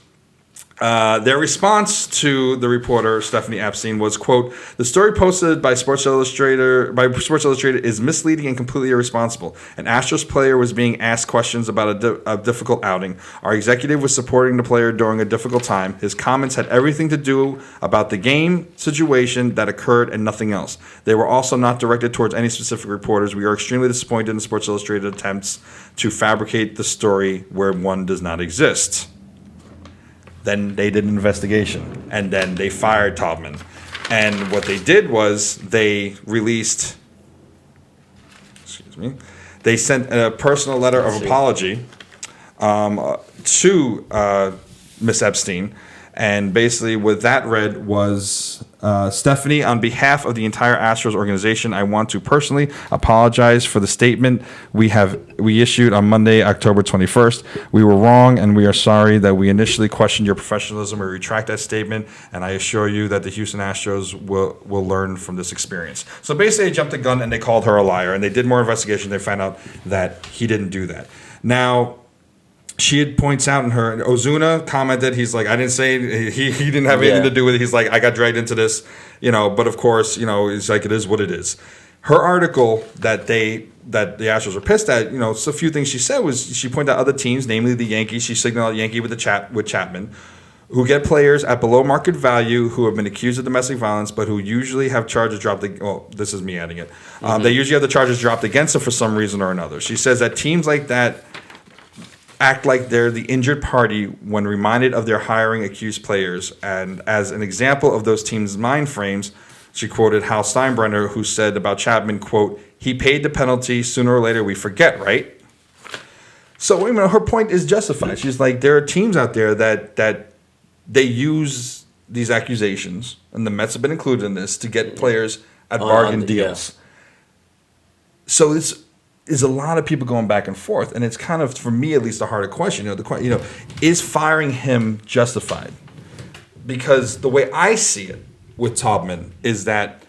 their response to the reporter Stephanie Epstein was, quote, "The story posted by Sports Illustrated is misleading and completely irresponsible. An Astros player was being asked questions about a difficult outing. Our executive was supporting the player during a difficult time. His comments had everything to do about the game situation that occurred and nothing else. They were also not directed towards any specific reporters. We are extremely disappointed in Sports Illustrated attempts to fabricate the story where one does not exist." Then they did an investigation, and then they fired Taubman. And what they did was they sent a personal letter of apology to Miss Epstein. And basically what that read was, Stephanie, on behalf of the entire Astros organization, I want to personally apologize for the statement we issued on Monday, October 21st. We were wrong, and we are sorry that we initially questioned your professionalism. We retract that statement, and I assure you that the Houston Astros will learn from this experience. So basically, they jumped the gun, and they called her a liar, and they did more investigation. They found out that he didn't do that. Now, she had points out in her, and Ozuna commented, he's like, I didn't say, he didn't have anything to do with it. He's like, I got dragged into this, but of course, it's like, it is what it is. Her article that the Astros were pissed at, so a few things she said was, she pointed out other teams, namely the Yankees. She signaled Yankee with Chapman, who get players at below market value who have been accused of domestic violence, but who usually have charges dropped. This is me adding it. They usually have the charges dropped against them for some reason or another. She says that teams like that act like they're the injured party when reminded of their hiring accused players. And as an example of those teams' mind frames, she quoted Hal Steinbrenner, who said about Chapman, quote, "He paid the penalty. Sooner or later we forget, right?" So her point is justified. She's like, there are teams out there that they use these accusations, and the Mets have been included in this, to get players at bargain deals. So it's is a lot of people going back and forth, and it's kind of, for me at least, a harder question. Is firing him justified? Because the way I see it with Taubman is that,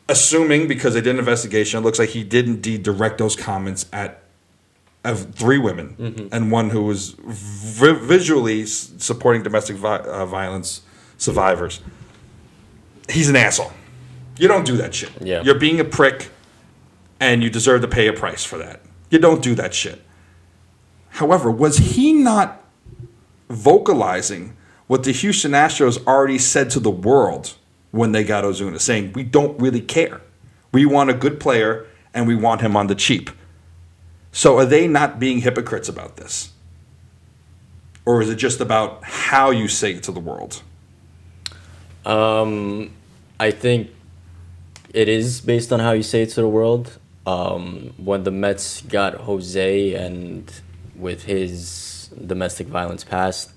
assuming because they did an investigation, it looks like he did indeed direct those comments at 3 women and one who was visually supporting domestic violence survivors. He's an asshole. You don't do that shit. Yeah. You're being a prick, and you deserve to pay a price for that. You don't do that shit. However, was he not vocalizing what the Houston Astros already said to the world when they got Ozuna, saying, we don't really care. We want a good player, and we want him on the cheap. So are they not being hypocrites about this? Or is it just about how you say it to the world? I think it is based on how you say it to the world. When the Mets got Jose and with his domestic violence past,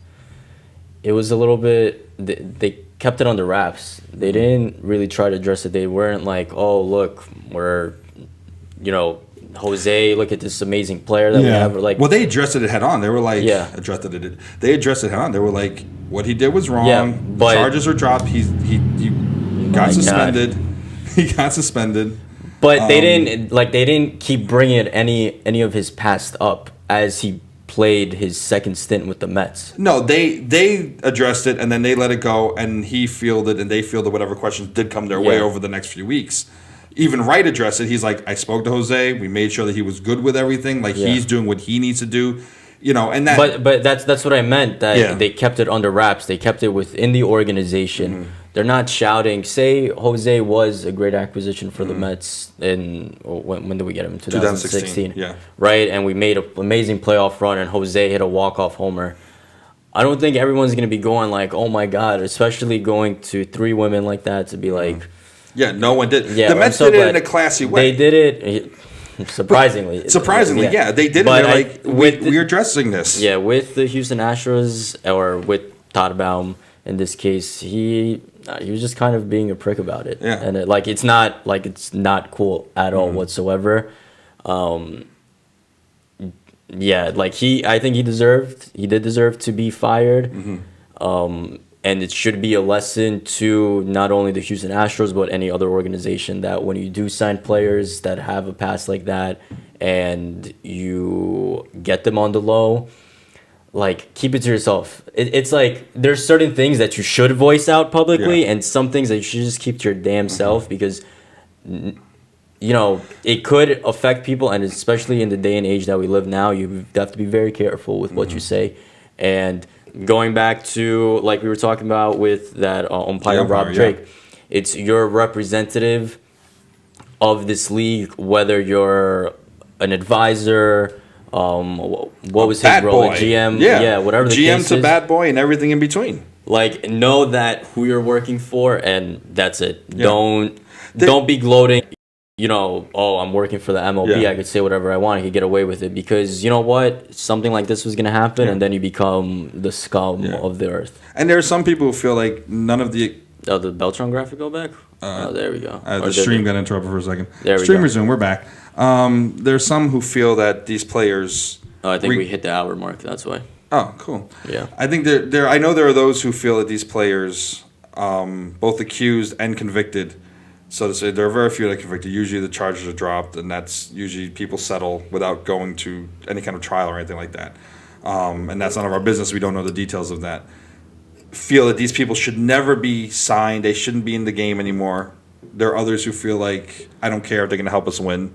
it was a little bit, they kept it under wraps. They didn't really try to address it. They weren't like, oh, look, we're, Jose, look at this amazing player that we have. Well, they addressed it head on. They were like, They addressed it head on. They were like, what he did was wrong. Yeah, but charges are dropped. He got suspended. He got suspended. But they didn't keep bringing any of his past up as he played his second stint with the Mets. No, they addressed it and then they let it go, and he fielded and they fielded whatever questions did come their way Yeah. over the next few weeks. Even Wright addressed it. He's like, I spoke to Jose. We made sure that he was good with everything. Like Yeah. he's doing what he needs to do, and that. But that's what I meant. That Yeah. they kept it under wraps. They kept it within the organization. Mm-hmm. They're not shouting. Say Jose was a great acquisition for the Mm-hmm. Mets. When did we get him? 2016, yeah. Right, and we made an amazing playoff run, and Jose hit a walk-off homer. I don't think everyone's gonna be going like, "Oh my God!" Especially going to 3 women like that to be like. Yeah, no one did. Yeah, The I'm Mets so did it in glad a classy way. They did it surprisingly. Surprisingly, yeah, they did it. But They're like, with we're addressing this. Yeah, with the Houston Astros or with Todd Baum in this case, he was just kind of being a prick about it. Yeah. And it's not cool at all whatsoever. Yeah, I think he did deserve to be fired. And it should be a lesson to not only the Houston Astros, but any other organization that when you do sign players that have a past like that and you get them on the low, keep it to yourself. It's like there's certain things that you should voice out publicly Yeah. and some things that you should just keep to your damn self because, it could affect people. And especially in the day and age that we live now, you have to be very careful with what you say. And going back to like we were talking about with that umpire Rob Drake, it's your representative of this league, whether you're an advisor, what was his role, boy. GM, whatever the GM case to is. bad boy and everything in between. Know that who you're working for, and that's it. Yeah. Don't be gloating. I'm working for the MLB. Yeah. I could say whatever I want. I could get away with it because you know what? Something like this was gonna happen, and then you become the scum of the earth. And there are some people who feel like none of the Oh, the Beltran graphic go back? There we go. the stream got interrupted for a second. There we Stream go. resume. We're back. There's some who feel that these players. Oh, I think we hit the hour mark. That's why. Oh, cool. Yeah. I think there. I know there are those who feel that these players, both accused and convicted, so to say, there are very few that are convicted. Usually the charges are dropped, and that's usually people settle without going to any kind of trial or anything like that. And that's none of our business. We don't know the details of that. Feel that these people should never be signed. They shouldn't be in the game anymore. There are others who feel like, I don't care if they're going to help us win.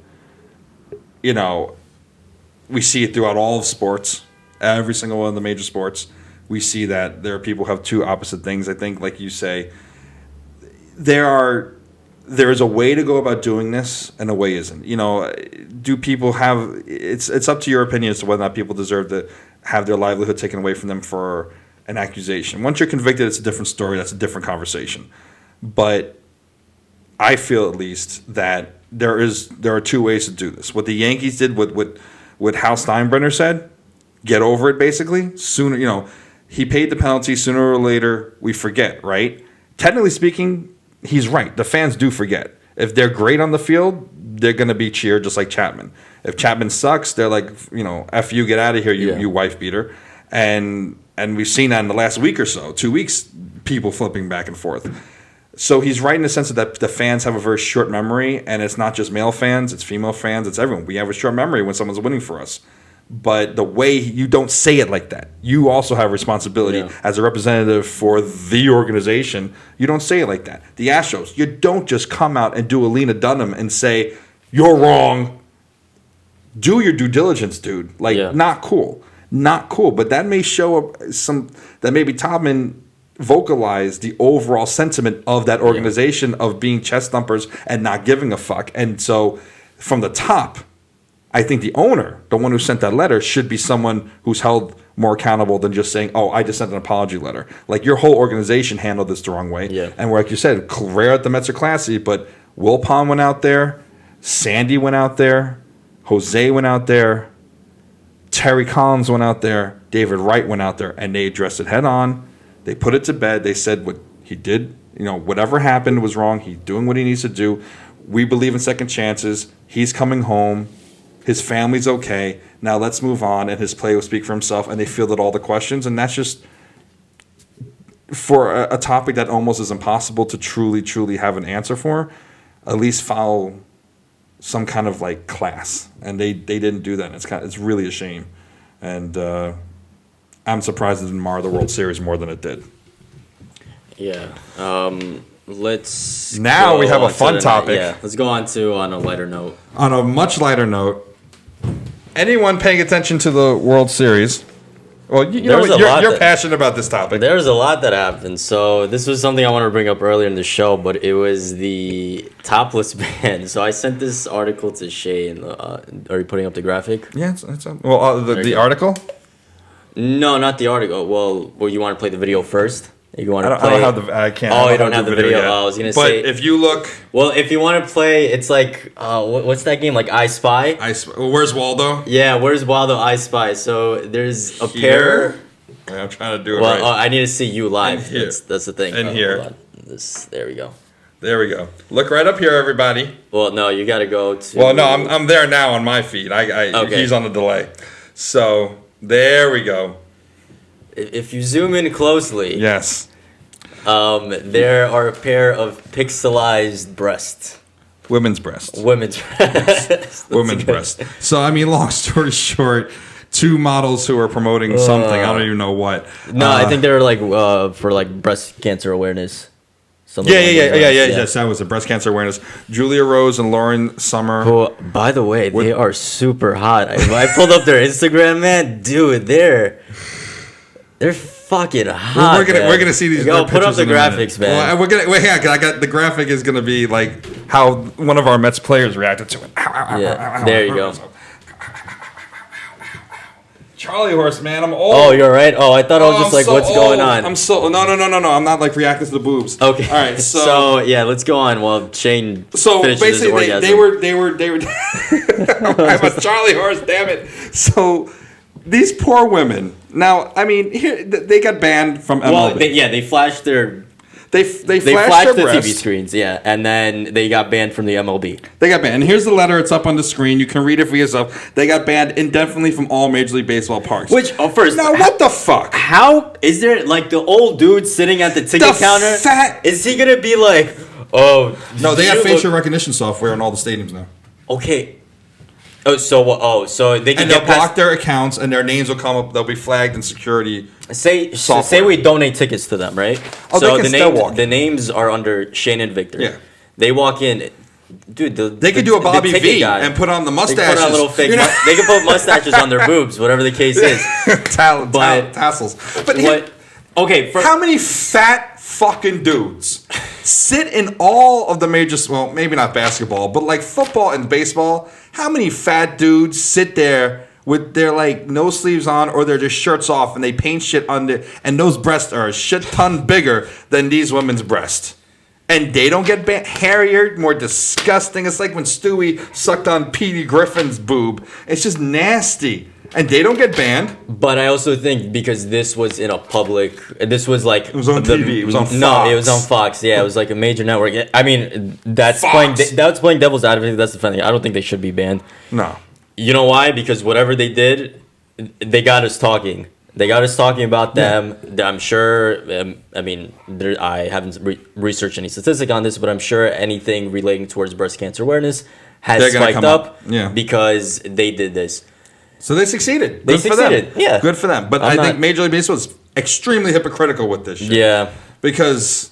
We see it throughout all of sports. Every single one of the major sports. We see that there are people who have two opposite things. I think, like you say, there is a way to go about doing this and a way isn't. Do people have? It's up to your opinion as to whether or not people deserve to have their livelihood taken away from them for an accusation. Once you're convicted, it's a different story. That's a different conversation. But I feel at least that there are two ways to do this. What the Yankees did, what Hal Steinbrenner said, get over it. Basically, sooner. He paid the penalty. Sooner or later, we forget. Right? Technically speaking, he's right. The fans do forget. If they're great on the field, they're going to be cheered just like Chapman. If Chapman sucks, they're like, F you, get out of here, you wife beater. And we've seen that in the last week or so, 2 weeks, people flipping back and forth. So he's right in the sense that the fans have a very short memory, and it's not just male fans, it's female fans, it's everyone. We have a short memory when someone's winning for us. But the way you don't say it like that. You also have responsibility as a representative for the organization. You don't say it like that. The Astros, you don't just come out and do a Lena Dunham and say, you're wrong. Do your due diligence, dude. Not cool. Not cool. But that may show that maybe Todman vocalized the overall sentiment of that organization of being chest thumpers and not giving a fuck. And so from the top, I think the owner, the one who sent that letter, should be someone who's held more accountable than just saying, I just sent an apology letter. Like, your whole organization handled this the wrong way. Yeah. And like you said, rare at the Mets are classy, but Wilpon went out there, Sandy went out there, Jose went out there, Terry Collins went out there, David Wright went out there, and they addressed it head on. They put it to bed. They said what he did, whatever happened was wrong. He's doing what he needs to do. We believe in second chances. He's coming home. His family's okay. Now let's move on, and his play will speak for himself. And they fielded all the questions, and that's just for a topic that almost is impossible to truly, truly have an answer for. At least follow some kind of class, and they didn't do that. It's really a shame. And I'm surprised it didn't mar the World Series more than it did. Yeah. Let's. Now we have a on to fun the- topic. Yeah. Let's go on a lighter note. On a much lighter note, anyone paying attention to the World Series, well, you know There's what, a lot you're that- passionate about this topic. There's a lot that happened. So this was something I wanted to bring up earlier in the show, but it was the topless ban. So I sent this article to Shay. And are you putting up the graphic? Yeah, the article. No, not the article. Well, you want to play the video first? You want to I play? don't have the. I can't. Oh, I you don't have the video. yet. Oh, I was gonna but say. if you look, Well, if you want to play, it's like what's that game? Like I Spy. Where's Waldo? Yeah, where's Waldo? I Spy. So there's a Here? pair. Yeah, I'm trying to do it Well, right. I need to see you live. And here. That's the thing. And here. Hold on. There we go. There we go. Look right up here, everybody. Well, no, you got to go to. Well, no, I'm there now on my feed. Okay. He's on the delay. So there we go. If you zoom in closely, Yes. there are a pair of pixelized breasts. Women's breast. Women's breasts. Women's breast. So I mean, long story short, two models who are promoting something. I don't even know what. No, I think they're like for like breast cancer awareness. Something Yeah, along yeah, those yeah, lines, yeah, yes. That was a breast cancer awareness. Julia Rose and Lauren Summer. Well, by the way, they are super hot. I pulled up their Instagram, man. Dude, they're fucking hot. We're gonna see these. Go put up pictures the in a minute. graphics, man. Well, we're gonna wait. I got the graphic is gonna be like how one of our Mets players reacted to it. Yeah, there you go. Charlie horse, man. I'm old. Oh, you're right. Oh, I thought I was just I'm like, so what's going old. on? I'm so no. I'm not like reacting to the boobs. Okay. All right. So yeah, let's go on while Shane So finishes his basically, orgasm. they were. I'm a Charlie horse, damn it. So these poor women. Now, I mean, here they got banned from MLB. Well, they flashed their they they flashed flashed their the TV breasts. screens, yeah, and then they got banned from the MLB. They got banned. And here's the letter. It's up on the screen. You can read it for yourself. They got banned indefinitely from all Major League Baseball parks. Which first, Now, what the fuck? how is there like the old dude sitting at the ticket The counter? fat- Is he gonna be like, oh No, they do have you facial look- recognition software in all the stadiums now. Okay. So they can And they'll get past. block their accounts, and their names will come up. They'll be flagged in security. Say software. we donate tickets to them, right? Oh, so they can the still names walk in. the names are under Shane and Victor. Yeah. They walk in, dude. They could do a Bobby V and put on the They mustaches. can put on little fake. You know? They can put mustaches on their boobs, whatever the case is. But- Tassels. But here- What? Okay, how many fat fucking dudes sit in all of the major, well, maybe not basketball, but like football and baseball? How many fat dudes sit there with their like no sleeves on or they're just shirts off and they paint shit under, and those breasts are a shit ton bigger than these women's breasts? And they don't get hairier, more disgusting. It's like when Stewie sucked on Petey Griffin's boob. It's just nasty. And they don't get banned. But I also think because this was in a public, this was like it was on TV, it was on No, Fox. it was on Fox. Yeah, it was like a major network. I mean, that's Fox. playing devil's advocate. That's defending. I don't think they should be banned. No. You know why? Because whatever they did, they got us talking. They got us talking about them. I'm sure. I mean, I haven't researched any statistic on this, but I'm sure anything relating towards breast cancer awareness has They're gonna spiked come up. up. Yeah. Because they did this. So they succeeded. They Good for succeeded, them. yeah. Good for them. But I'm I not- think Major League Baseball is extremely hypocritical with this shit. Yeah. Because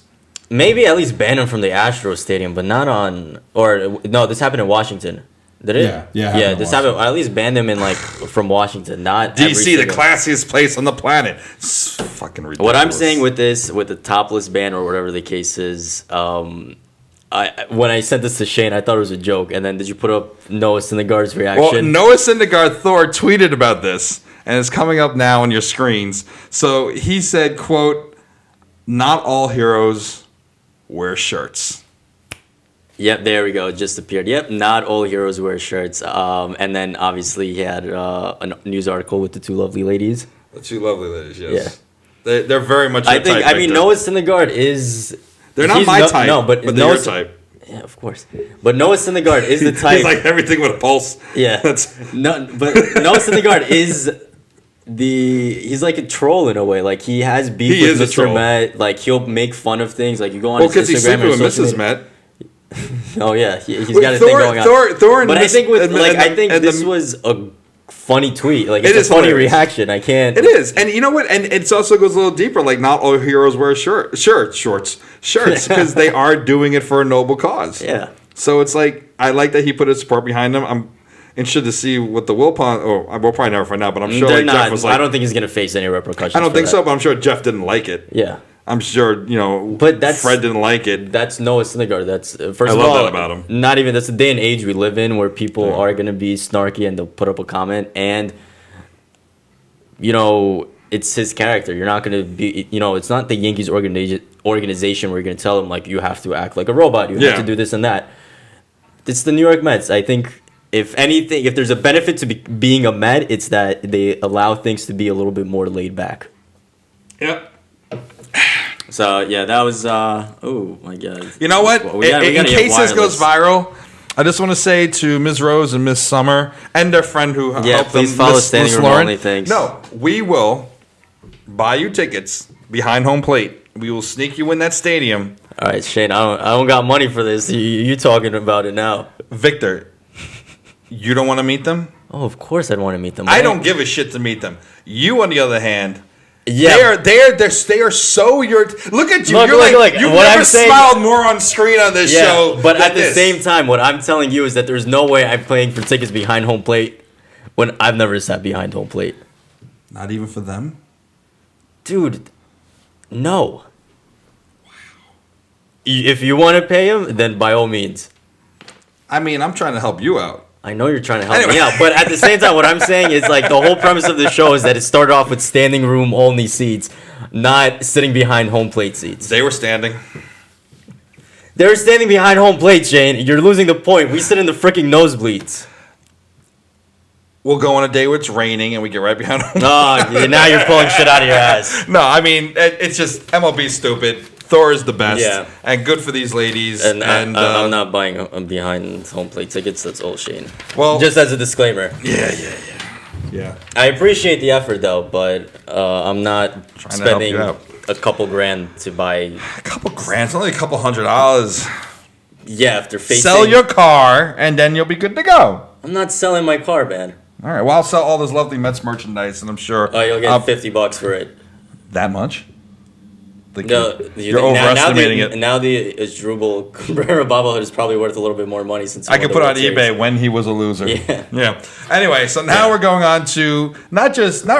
Maybe at least ban them from the Astros stadium, but not on. Or no, this happened in Washington. Did it? Yeah, it happened in This happened. At least ban them in like from Washington, not every DC, the single- classiest place on the planet. It's fucking ridiculous. What I'm saying with this, with the topless ban or whatever the case is, when I sent this to Shane, I thought it was a joke. And then did you put up Noah Syndergaard's reaction? Well, Noah Syndergaard Thor tweeted about this, and it's coming up now on your screens. So he said, quote, "Not all heroes wear shirts." Yep, there we go. It just appeared. Yep, not all heroes wear shirts. And then obviously he had a news article with the two lovely ladies. The two lovely ladies, yes. Yeah. They're very much your I think. type, I mean, Victor. Noah Syndergaard is. They're not he's my type, No, but they're Noah your type. Yeah, of course. But Noah Syndergaard is the type. He's like everything with a pulse. Yeah. That's No, but Noah Syndergaard is he's like a troll in a way. Like he has beef He is a with Mr. troll. Met. Like he'll make fun of things. Like you go on well, his because he's Instagram sleeping or with social Mrs. media. Met. Oh yeah, he's Well, got a thing going on. Thor and but I Miss- think with and- like and I think and this the- was funny tweet. Like It it's is a funny hilarious. reaction. I can't. It is, and you know what? And it also goes a little deeper. Like, not all heroes wear shirts, because they are doing it for a noble cause. Yeah. So it's like, I like that he put his support behind them. I'm interested to see what the Wilpon. Oh, we'll probably never find out. But I'm sure They're like not. Jeff was like, I don't think he's gonna face any repercussions. I don't for think that. so. But I'm sure Jeff didn't like it. Yeah. I'm sure But that's- Fred didn't like it. That's Noah Syndergaard. That's first I of love all, that about him. Not even that's the day and age we live in where people are gonna be snarky and they'll put up a comment, and it's his character. You're not gonna be, it's not the Yankees organization where you're gonna tell him like you have to act like a robot. You have to do this and that. It's the New York Mets. I think if anything, if there's a benefit to being a Met, it's that they allow things to be a little bit more laid back. Yep. So yeah, that was. Oh my god. You know what? We gotta in get case this goes wireless. viral, I just want to say to Ms. Rose and Miss Summer and their friend who helped please them, follow Miss Standing Room Lauren. Only, thanks. No, we will buy you tickets behind home plate. We will sneak you in that stadium. All right, Shane. I don't got money for this. You talking about it now? Victor, you don't want to meet them? Oh, of course I'd want to meet them. I don't give a shit to meet them. You, on the other hand. Yeah. They are so your. Look at you. Look, You're look, like look. you've What never I'm saying- smiled more on screen on this show. But than at the this. same time, what I'm telling you is that there's no way I'm paying for tickets behind home plate when I've never sat behind home plate. Not even for them. Dude, no. If you want to pay him, then by all means. I mean, I'm trying to help you out. I know you're trying to help Anyway. me out, but at the same time, what I'm saying is like the whole premise of the show is that it started off with standing room only seats, not sitting behind home plate seats. They were standing. They're standing behind home plate, Shane. You're losing the point. We sit in the freaking nosebleeds. We'll go on a day where it's raining and we get right behind home. Oh, now you're pulling shit out of your ass. No, I mean, it's just MLB stupid. Thor is the best. Yeah. And good for these ladies. And I'm not buying behind home plate tickets. That's all, Shane. Well, Just as a disclaimer. Yeah. I appreciate the effort, though, but I'm not Trying to help spending you out. a couple grand to buy. A couple grand. It's only a couple $100. Yeah, after facing. Sell your car and then you'll be good to go. I'm not selling my car, man. All right. Well, I'll sell all this lovely Mets merchandise, and I'm sure. Oh, you'll get $50 for it. That much? Think No, you're overestimating it. Now the Asdrubal Cabrera bobblehead is probably worth a little bit more money since he I won could the put on World Series. eBay when he was a loser. Yeah. Anyway, so now we're going on to not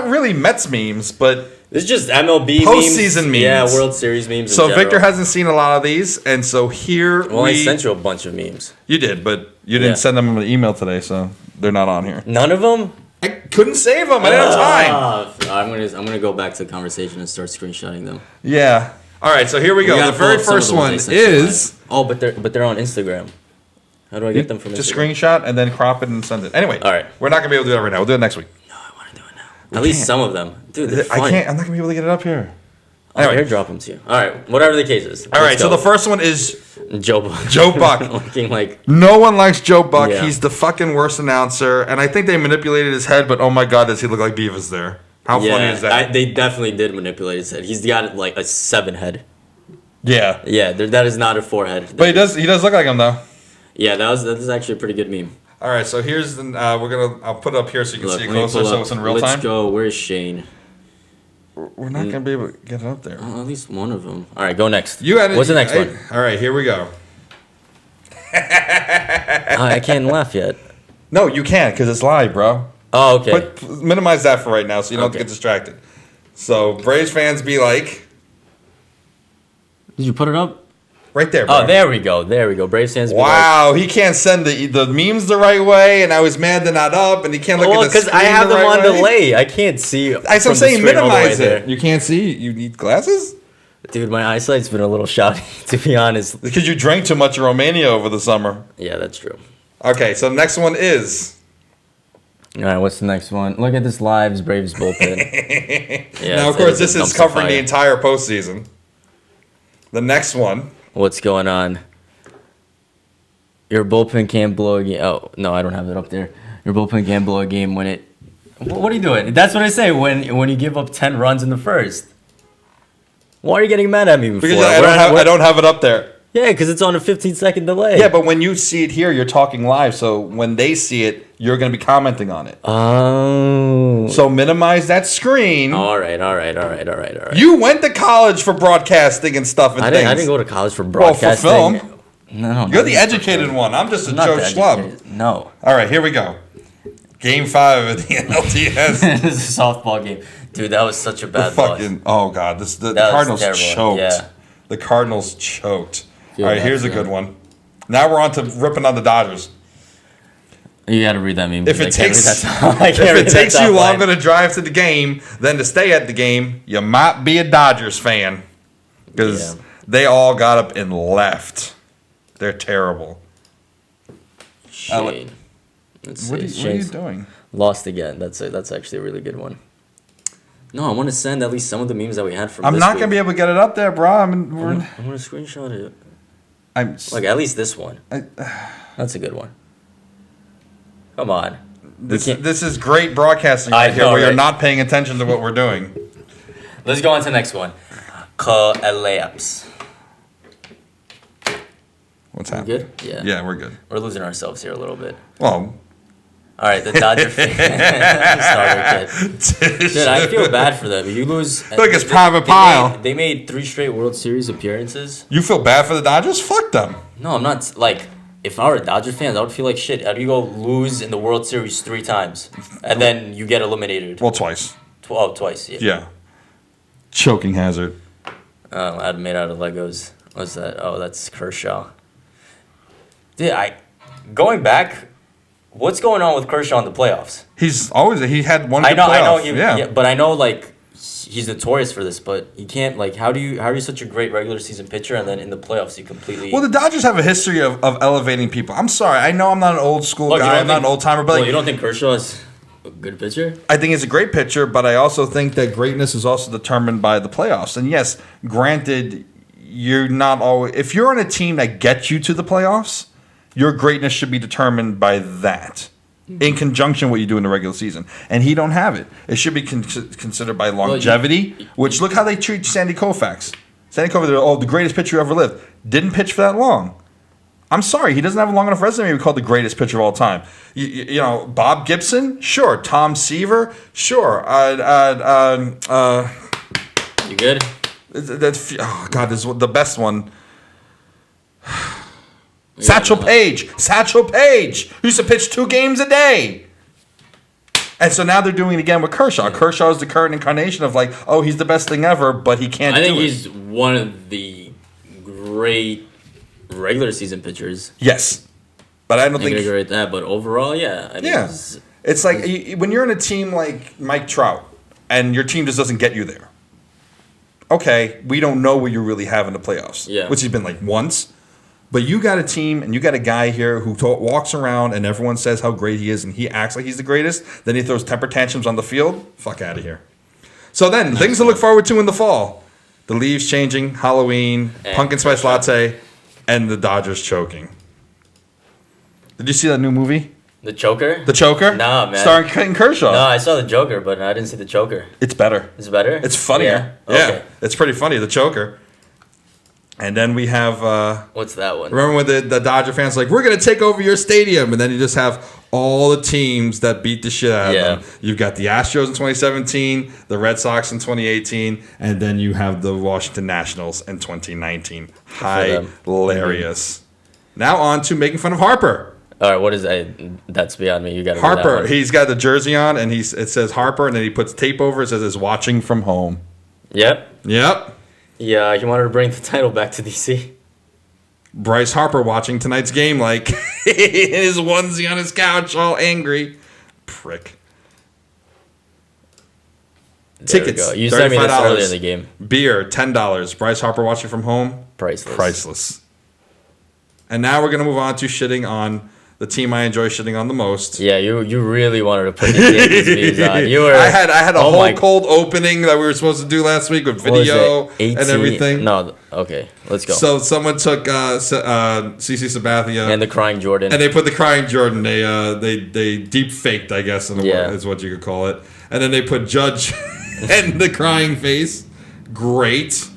really Mets memes, but It's just MLB Postseason memes. Yeah, World Series memes. so in general. Victor hasn't seen a lot of these, and so here Well, I sent you a bunch of memes. You did, but you didn't Yeah. send them an email today, so they're not on here. None of them. I couldn't save them. I didn't have time. I'm gonna go back to the conversation and start screenshotting them. Yeah. All right, so here we go. gotta The pull very up some of first the ones one I sent you is live. Oh, but they're on Instagram. How do I get them from just Instagram? screenshot and then crop it and send it. Anyway, All right. we're not gonna be able to do that right now. We'll do it next week. No, I want to do it now. At least some of them, dude. They're fun. I can't. I'm not gonna be able to get it up here. Anyway, Anyway. airdrop them to you. All right, whatever the case is. All right. So the first one is Joe Buck. Joe Buck. Looking like No one likes Joe Buck. Yeah. He's the fucking worst announcer, and I think they manipulated his head. But oh my god, does he look like Beavis there? How funny is that? They definitely did manipulate his head. He's got like a 7 head. Yeah, Yeah, that is not a 4 head. but he does look like him though. Yeah, that is actually a pretty good meme. All right, so here's the I'll put it up here so you can Look, see it let me closer, pull so up. it's in real Let's time. go. Where's Shane? We're not gonna be able to get it up there. At least one of them. All right, go next. You had it. What's the next one? All right, here we go. I can't laugh yet. No, you can't because it's live, bro. Oh, okay. But minimize that for right now, so you don't have to Okay. get distracted. So Braves fans be like, Did you put it up? right there, bro. Oh, there we go. There we go. Braves fans. Be Wow, he can't send the memes the right way, and I was mad they're not up, and he can't look Well, at the because screen I have the them right on way. delay. I can't see. I'm from the saying screen all the way minimize there. it. You can't see. You need glasses Dude, my eyesight's been a little shoddy, to be honest. because you drank too much Romania over the summer. Yeah, that's true. Okay, so the next one is. All right, what's the next one? Look at this Lives Braves bullpen. Yeah, Now, of it course, a this is dumpster covering the fire. entire postseason. The next one. What's going on? Your bullpen can't blow a game. Oh, no, I don't have it up there. Your bullpen can't blow a game when it... What are you doing? That's what I say when you give up 10 runs in the first. Why are you getting mad at me before? Because I don't have it up there. Yeah, because it's on a 15-second delay. Yeah, but when you see it here, you're talking live. So when they see it, you're going to be commenting on it. Oh. So minimize that screen. All right. You went to college for broadcasting and stuff and I things. didn't go to college for Well, for broadcasting. film. No, You're the educated one. I'm just a Not Joe the Schlub. educated- No. All right, here we go. Game 5 of the NLTS. This is a softball game. Dude, that was such a bad loss. Oh, God. The That was Cardinals terrible, choked. yeah. The Cardinals choked. Feel All right, bad here's a for good them. one. Now we're on to ripping on the Dodgers. You got to read that meme. If because it I can't takes, read that I can't if read it that takes you top line. longer to drive to the game than to stay at the game, you might be a Dodgers fan because Yeah. they all got up and left. They're terrible. Shane. Let's see. What are you Shane's doing? lost again. That's actually a really good one. No, I want to send at least some of the memes that we had from I'm this not week. gonna be able to get it up there, bro. I'm going to screenshot it. Like, at least this one. That's a good one. Come on. This can't- is great broadcasting I right here, know, where you're right? not paying attention to what we're doing. Let's go on to the next one. Collapse. What's You happening? good? Yeah. Yeah, we're good. We're losing ourselves here a little bit. Well, All right, the Dodger starter kid. Dude, I feel bad for them. You lose. Look, it's they- Private Pile. They made 3 straight World Series appearances. you feel bad for the Dodgers? Fuck them. No, I'm not. Like, if I were a Dodger fan, I would feel like shit. How do you go lose in the World Series 3 times and then you get eliminated? Well, twice. Twice. Yeah. Yeah. Choking hazard. Made out of Legos. What's that? Oh, that's Kershaw. Dude, going back. What's going on with Kershaw in the playoffs? He had one I good know, playoff. yeah, but I know like he's notorious for this, but you can't like how are you such a great regular season pitcher and then in the playoffs you completely Well, the Dodgers have a history of elevating people. I'm sorry. I know I'm not an old school Look, you guy. don't I'm not think- an old timer, but well, like, you don't think Kershaw is a good pitcher? I think he's a great pitcher, but I also think that greatness is also determined by the playoffs. And yes, granted, you're not always. If you're on a team that gets you to the playoffs, your greatness should be determined by that, in conjunction with what you do in the regular season. And he don't have it. It should be considered by longevity. Which look how they treat Sandy Koufax. Sandy Koufax, the greatest pitcher who ever lived, didn't pitch for that long. I'm sorry, he doesn't have a long enough resume to be called the greatest pitcher of all time. You know, Bob Gibson, sure. Tom Seaver, sure. You good? Oh God, this is the best one. Satchel Paige used to pitch 2 games a day. And so now they're doing it again with Kershaw. Kershaw is the current incarnation of like, oh, he's the best thing ever, but he can't do it. I think he's one of the great regular season pitchers. Yes. But I don't I think... agree with that, but overall, yeah. I mean, Yeah. It's like when you're in a team like Mike Trout and your team just doesn't get you there. Okay, we don't know what you really have in the playoffs. Yeah. Which has been like once. But you got a team and you got a guy here who walks around and everyone says how great he is and he acts like he's the greatest. Then he throws temper tantrums on the field. Fuck out of here. So then, things to look forward to in the fall. The leaves changing, Halloween, And pumpkin spice Kershaw. latte, and the Dodgers choking. Did you see that new movie? The Choker? The Choker? Nah, man. Starring Clayton Kershaw. No, I saw the Joker, but I didn't see the Choker. It's better. Is it better? It's funnier. Yeah. Yeah. Okay. It's pretty funny, the Choker. And then we have What's that one? remember when the Dodger fans were like, we're gonna take over your stadium, and then you just have all the teams that beat the shit out of Yeah. them. You've got the Astros in 2017, the Red Sox in 2018, and then you have the Washington Nationals in 2019. them. Hilarious. Now on to making fun of Harper. All right, what is that? That's beyond me. You got to Harper, he's got the jersey on, and it says Harper, and then he puts tape over it, says is watching from home. Yep. Yep. Yeah, he wanted to bring the title back to DC. Bryce Harper watching tonight's game like in his onesie on his couch, all angry. Prick. There we Tickets, go. You sent me this $35. earlier in the game. Beer, $10. Bryce Harper watching from home, Priceless. priceless. And now we're gonna move on to shitting on the team I enjoy shitting on the most. Yeah, you really wanted to put the Yankees memes on. You were. I had a oh whole my- cold opening that we were supposed to do last week with what was video it? 18 and everything. No, okay, let's go. So someone took CC Sabathia and the crying Jordan. and they put the crying Jordan. They deep faked, I guess, Yeah. is what you could call it. And then they put Judge and the crying face. Great.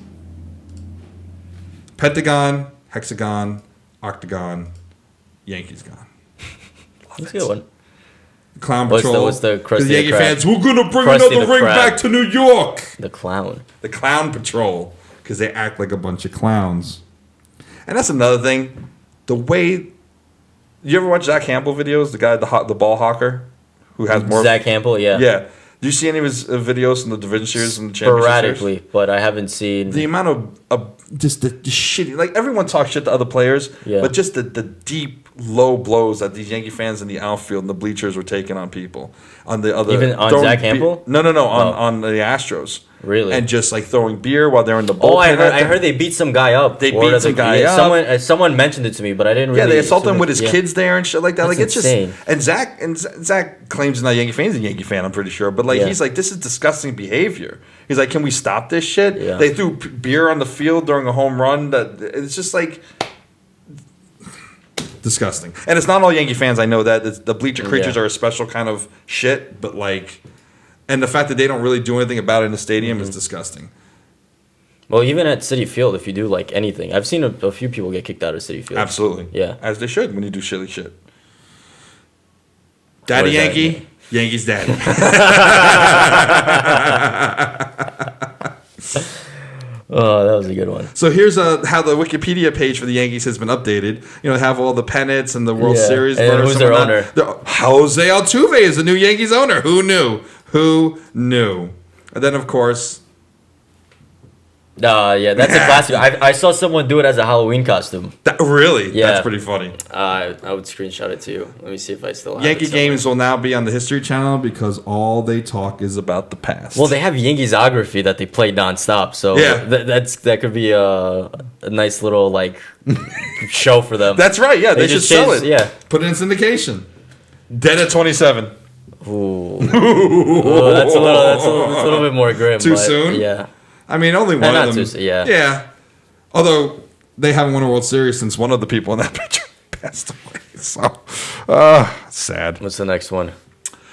Pentagon hexagon, octagon, Yankees gone. That's a good one. Clown What's Patrol. the Krusty the Yankee Krab? fans, we're gonna bring Krusty another the ring Krab. back to New York. The clown. The Clown Patrol, because they act like a bunch of clowns. And that's another thing. The way you ever watch Zach Campbell videos, the guy, the ball hawker, who has more. Zach Campbell, yeah. Yeah. Do you see any of his videos from the Division Series and the Championship Series? Sporadically, but I haven't seen. The amount of just the shitty, like everyone talks shit to other players, Yeah. but just the deep low blows that these Yankee fans in the outfield and the bleachers were taking on people, on the other Even on throwing Zach Campbell? No, Oh. on the Astros. Really? And just like throwing beer while they're in the bullpen. Oh, I at them. heard they beat some guy up. They Or beat the- some guy up. Someone mentioned it to me, but I didn't really. Yeah, they assault him with his yeah. kids there and shit like that. That's like it's insane. just and Zach claims he's not a Yankee fan. He's a Yankee fan, I'm pretty sure. But like Yeah. he's like, this is disgusting behavior. He's like, can we stop this shit? Yeah. They threw beer on the field during a home run. That it's just like disgusting. And it's not all Yankee fans. I know that the bleacher creatures Yeah. are a special kind of shit. But like, and the fact that they don't really do anything about it in the stadium is disgusting. Well, even at Citi Field, if you do like anything, I've seen a few people get kicked out of Citi Field. Absolutely. Yeah. As they should when you do shitty shit. Daddy What does that Yankee, Yankees daddy. Oh, that was a good one. So here's how the Wikipedia page for the Yankees has been updated. You know, have all the pennants and the World Yeah. Series. And winners who's and their whatnot. owner? Jose Altuve is the new Yankees owner. Who knew? Who knew? And then, of course, Yeah, that's a classic. I saw someone do it as a Halloween costume. really, Yeah. that's pretty funny. I would screenshot it to you. Let me see if I still have Yankee it somewhere. games will now be on the History Channel because all they talk is about the past. Well, they have Yankeesography that they play nonstop, so Yeah. that could be a nice little like show for them. That's right. Yeah, they should just sell changed- it. yeah. Put it in syndication. Dead at 27. Ooh. Ooh, that's a little bit more grim. Too but soon? Yeah. I mean, only one not of them. too soon, yeah. Yeah. Although they haven't won a World Series since one of the people in that picture passed away. So, sad. What's the next one?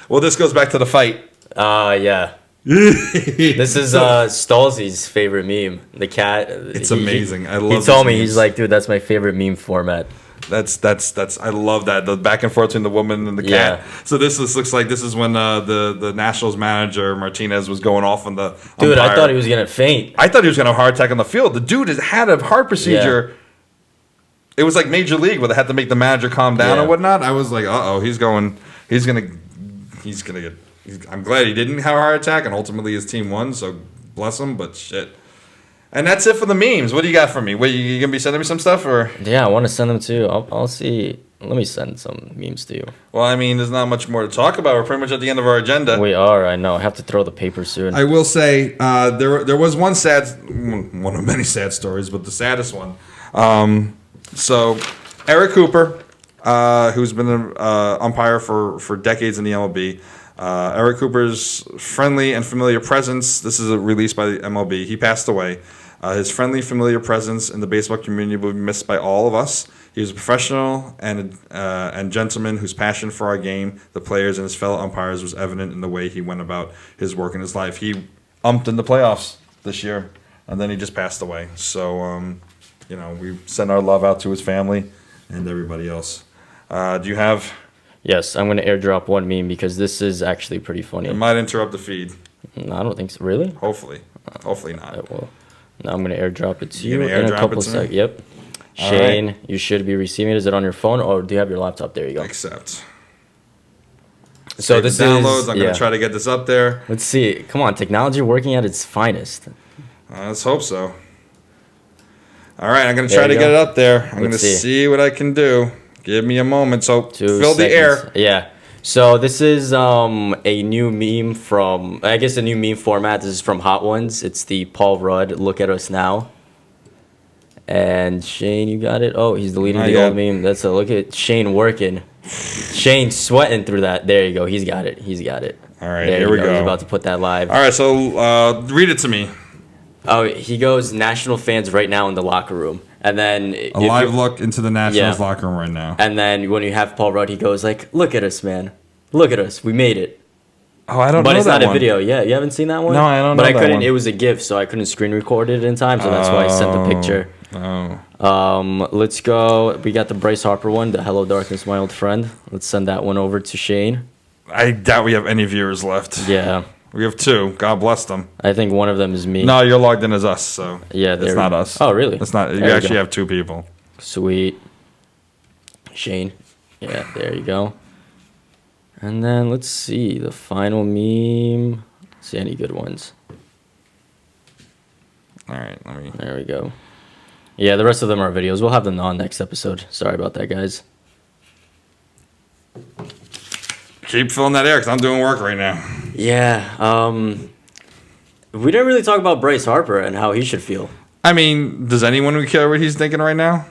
Well, this goes back to the fight. Yeah. This is Stalzy's favorite meme. The cat. It's amazing. I love He told these me memes. he's like, dude, that's my favorite meme format. That's I love that, the back and forth between the woman and the cat. Yeah. So this looks like this is when the Nationals manager Martinez was going off on the Dude, I umpire. thought he was gonna faint. I thought he was going to have a heart attack on the field. The dude had a heart procedure. It was like Major League where they had to make the manager calm down Yeah. or whatnot. I was like, he's going to get. I'm glad he didn't have a heart attack, and ultimately his team won. So bless him. But shit. And that's it for the memes. What do you got for me? Wait, you gonna be sending me some stuff or? Yeah, I want to send them to you. I'll see. Let me send some memes to you. Well, I mean, there's not much more to talk about. We're pretty much at the end of our agenda. We are. I know. I have to throw the paper soon. I will say there was one of many sad stories, but the saddest one. So Eric Cooper, who's been an umpire for decades in the MLB. Eric Cooper's friendly and familiar presence. This is a release by the MLB. He passed away. His friendly, familiar presence in the baseball community will be missed by all of us. He was a professional and gentleman whose passion for our game, the players, and his fellow umpires was evident in the way he went about his work in his life. He umped in the playoffs this year, and then he just passed away. So, we send our love out to his family and everybody else. Do you have? Yes, I'm gonna airdrop one meme because this is actually pretty funny. It might interrupt the feed. No, I don't think so. Really? Hopefully not. Well, now I'm gonna airdrop it to You you gonna in a airdrop couple it to me? seconds. Yep. All Shane, right. you should be receiving it. Is it on your phone or do you have your laptop? There you go. Accept. So Save this the downloads. is. I'm Yeah. gonna try to get this up there. Let's see. Come on, technology working at its finest. Let's hope so. All right, I'm gonna There try to you get go. it up there. I'm Let's gonna see. see what I can do. Give me a moment. So 2 fill the seconds. air. Yeah. So this is a new meme from, I guess, a new meme format. This is from Hot Ones. It's the Paul Rudd "Look at Us Now." And Shane, you got it. Oh, he's deleting Not the yet. old meme. That's a look at Shane working. Shane sweating through that. There you go. He's got it. All right, There here you we He's go. about to put that live. All right, so read it to me. Oh, he goes National fans right now in the locker room, and then A live look into the Nationals Yeah. locker room right now. And then when you have Paul Rudd, he goes like, "Look at us, man. Look at us. We made it." Oh, I don't But know it's that not one. a video. Yeah, you haven't seen that one? No, I don't But know I that couldn't. one. It was a GIF, so I couldn't screen record it in time. So that's why I sent the picture. Oh. Let's go. We got the Bryce Harper one, the Hello Darkness, my old friend. Let's send that one over to Shane. I doubt we have any viewers left. Yeah. We have 2. God bless them. I think one of them is me. No, you're logged in as us, so Yeah, it's not us. Oh, really? It's not. You There you actually go. have 2 people. Sweet. Shane. Yeah, there you go. And then let's see the final meme. See any good ones. All right, let me. There we go. Yeah, the rest of them are videos. We'll have them on next episode. Sorry about that, guys. Keep filling that air because I'm doing work right now. Yeah. We didn't really talk about Bryce Harper and how he should feel. I mean, does anyone care what he's thinking right now?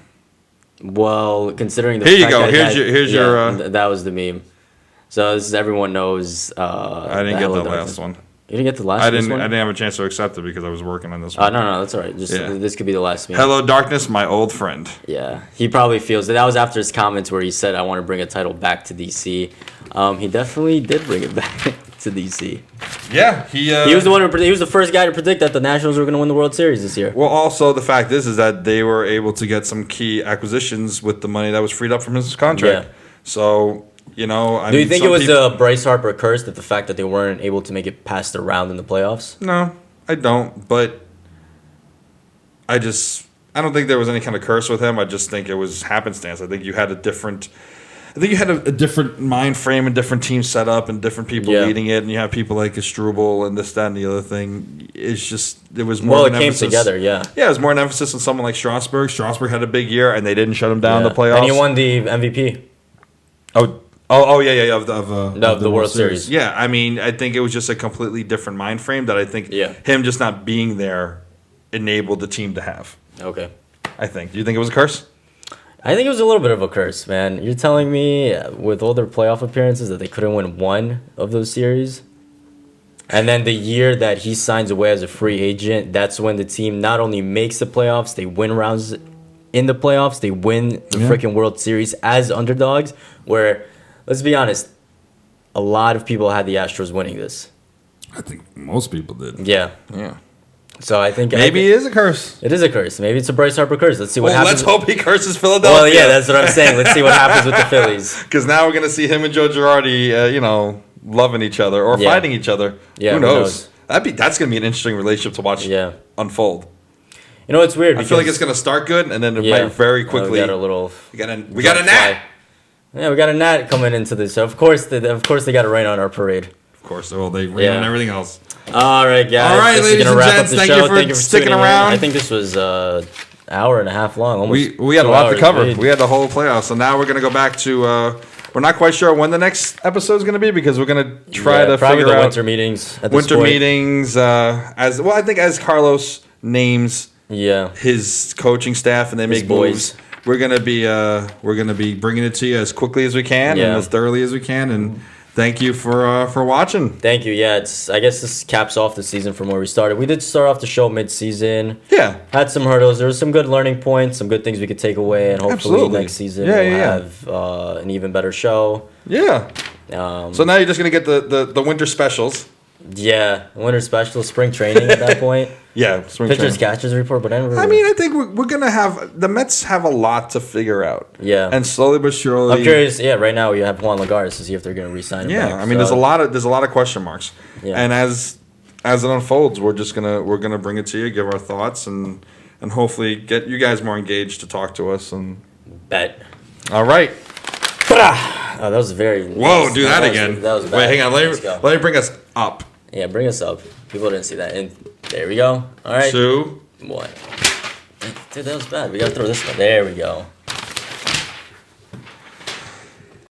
Well, considering the Here you fact go. that Here's your. that was the meme. So this is everyone knows. I didn't get the last one. You didn't get the last I one? didn't have a chance to accept it because I was working on this Oh, one. no, that's all right. Just Yeah. this could be the last meme. Hello, darkness, my old friend. Yeah, he probably feels that was after his comments where he said, "I want to bring a title back to DC." He definitely did bring it back to DC. Yeah, He was the one. He was the first guy to predict that the Nationals were going to win the World Series this year. Well, also the fact is that they were able to get some key acquisitions with the money that was freed up from his contract. Yeah. So I Do you mean, think some it was people- Bryce Harper curse that the fact that they weren't able to make it past the round in the playoffs? No, I don't. But I don't think there was any kind of curse with him. I just think it was happenstance. I think you had a different mind frame and different team set up and different people Yeah. leading it, and you have people like Struble and this, that, and the other thing. It's just there was more. Well, of it an came emphasis. together, yeah. Yeah, it was more an emphasis on someone like Strasburg. Strasburg had a big year, and they didn't shut him down in Yeah. the playoffs. And he won the MVP. Yeah, of The World Series. Yeah, I mean, I think it was just a completely different mind frame that I think Yeah. him just not being there enabled the team to have. Okay. I think. Do you think it was a curse? I think it was a little bit of a curse, man. You're telling me with all their playoff appearances that they couldn't win one of those series? And then the year that he signs away as a free agent, that's when the team not only makes the playoffs, they win rounds in the playoffs, they win the freaking World Series as underdogs, where, let's be honest, a lot of people had the Astros winning this. I think most people did. Yeah. Yeah. So I think Maybe it is a curse. it is a curse. Maybe it's a Bryce Harper curse. Let's see what Well, happens. let's hope he curses Philadelphia. Well, yeah, that's what I'm saying. Let's see what happens with the Phillies. Because now we're going to see him and Joe Girardi, loving each other or Yeah. fighting each other. Yeah, who who knows? That's going to be an interesting relationship to watch Yeah. unfold. You know, it's weird. I feel like it's going to start good, and then it might very quickly. We got a little. We got a gnat. Yeah, we got a gnat coming into this. So of course they got to rain on our parade. Of course, well, they ran Yeah. on everything else. All right, guys. All right, this is ladies gonna and wrap gents, up the thank show. you for sticking tuning in. around. I think this was hour and a half long. Almost. We had a 2 lot to hours. cover. We had the whole playoffs, so now we're going to go back to. We're not quite sure when the next episode is going to be because we're going to try to probably figure the out winter meetings. At this winter point. meetings. As well, I think as Carlos names Yeah. his coaching staff and they His make boys. moves, we're gonna be bringing it to you as quickly as we can Yeah. and as thoroughly as we can. And thank you for watching. Thank you. Yeah, I guess this caps off the season from where we started. We did start off the show mid-season. Yeah. Had some hurdles. There were some good learning points, some good things we could take away, and hopefully Absolutely. next season Yeah, we'll yeah. have an even better show. Yeah. So now you're just gonna get the winter specials. Yeah, winter special, spring training at that point. Yeah, spring Pitchers, training. catchers report, but I mean, I think we're gonna have the Mets have a lot to figure out. Yeah. and slowly but surely. I'm curious. Yeah, right now you have Juan Lagares to see if they're going to re-sign him. Yeah, back, I mean, so- there's a lot of question marks. Yeah. And as it unfolds, we're gonna bring it to you, give our thoughts, and hopefully get you guys more engaged to talk to us. And bet. all right. Oh, that was very. Whoa, do that was- again. That was bad. Wait, hang on. Let's go. Let me bring us up. Yeah, bring us up. People didn't see that. And there we go. All right. 2. What? Dude, that was bad. We got to throw this one. There we go.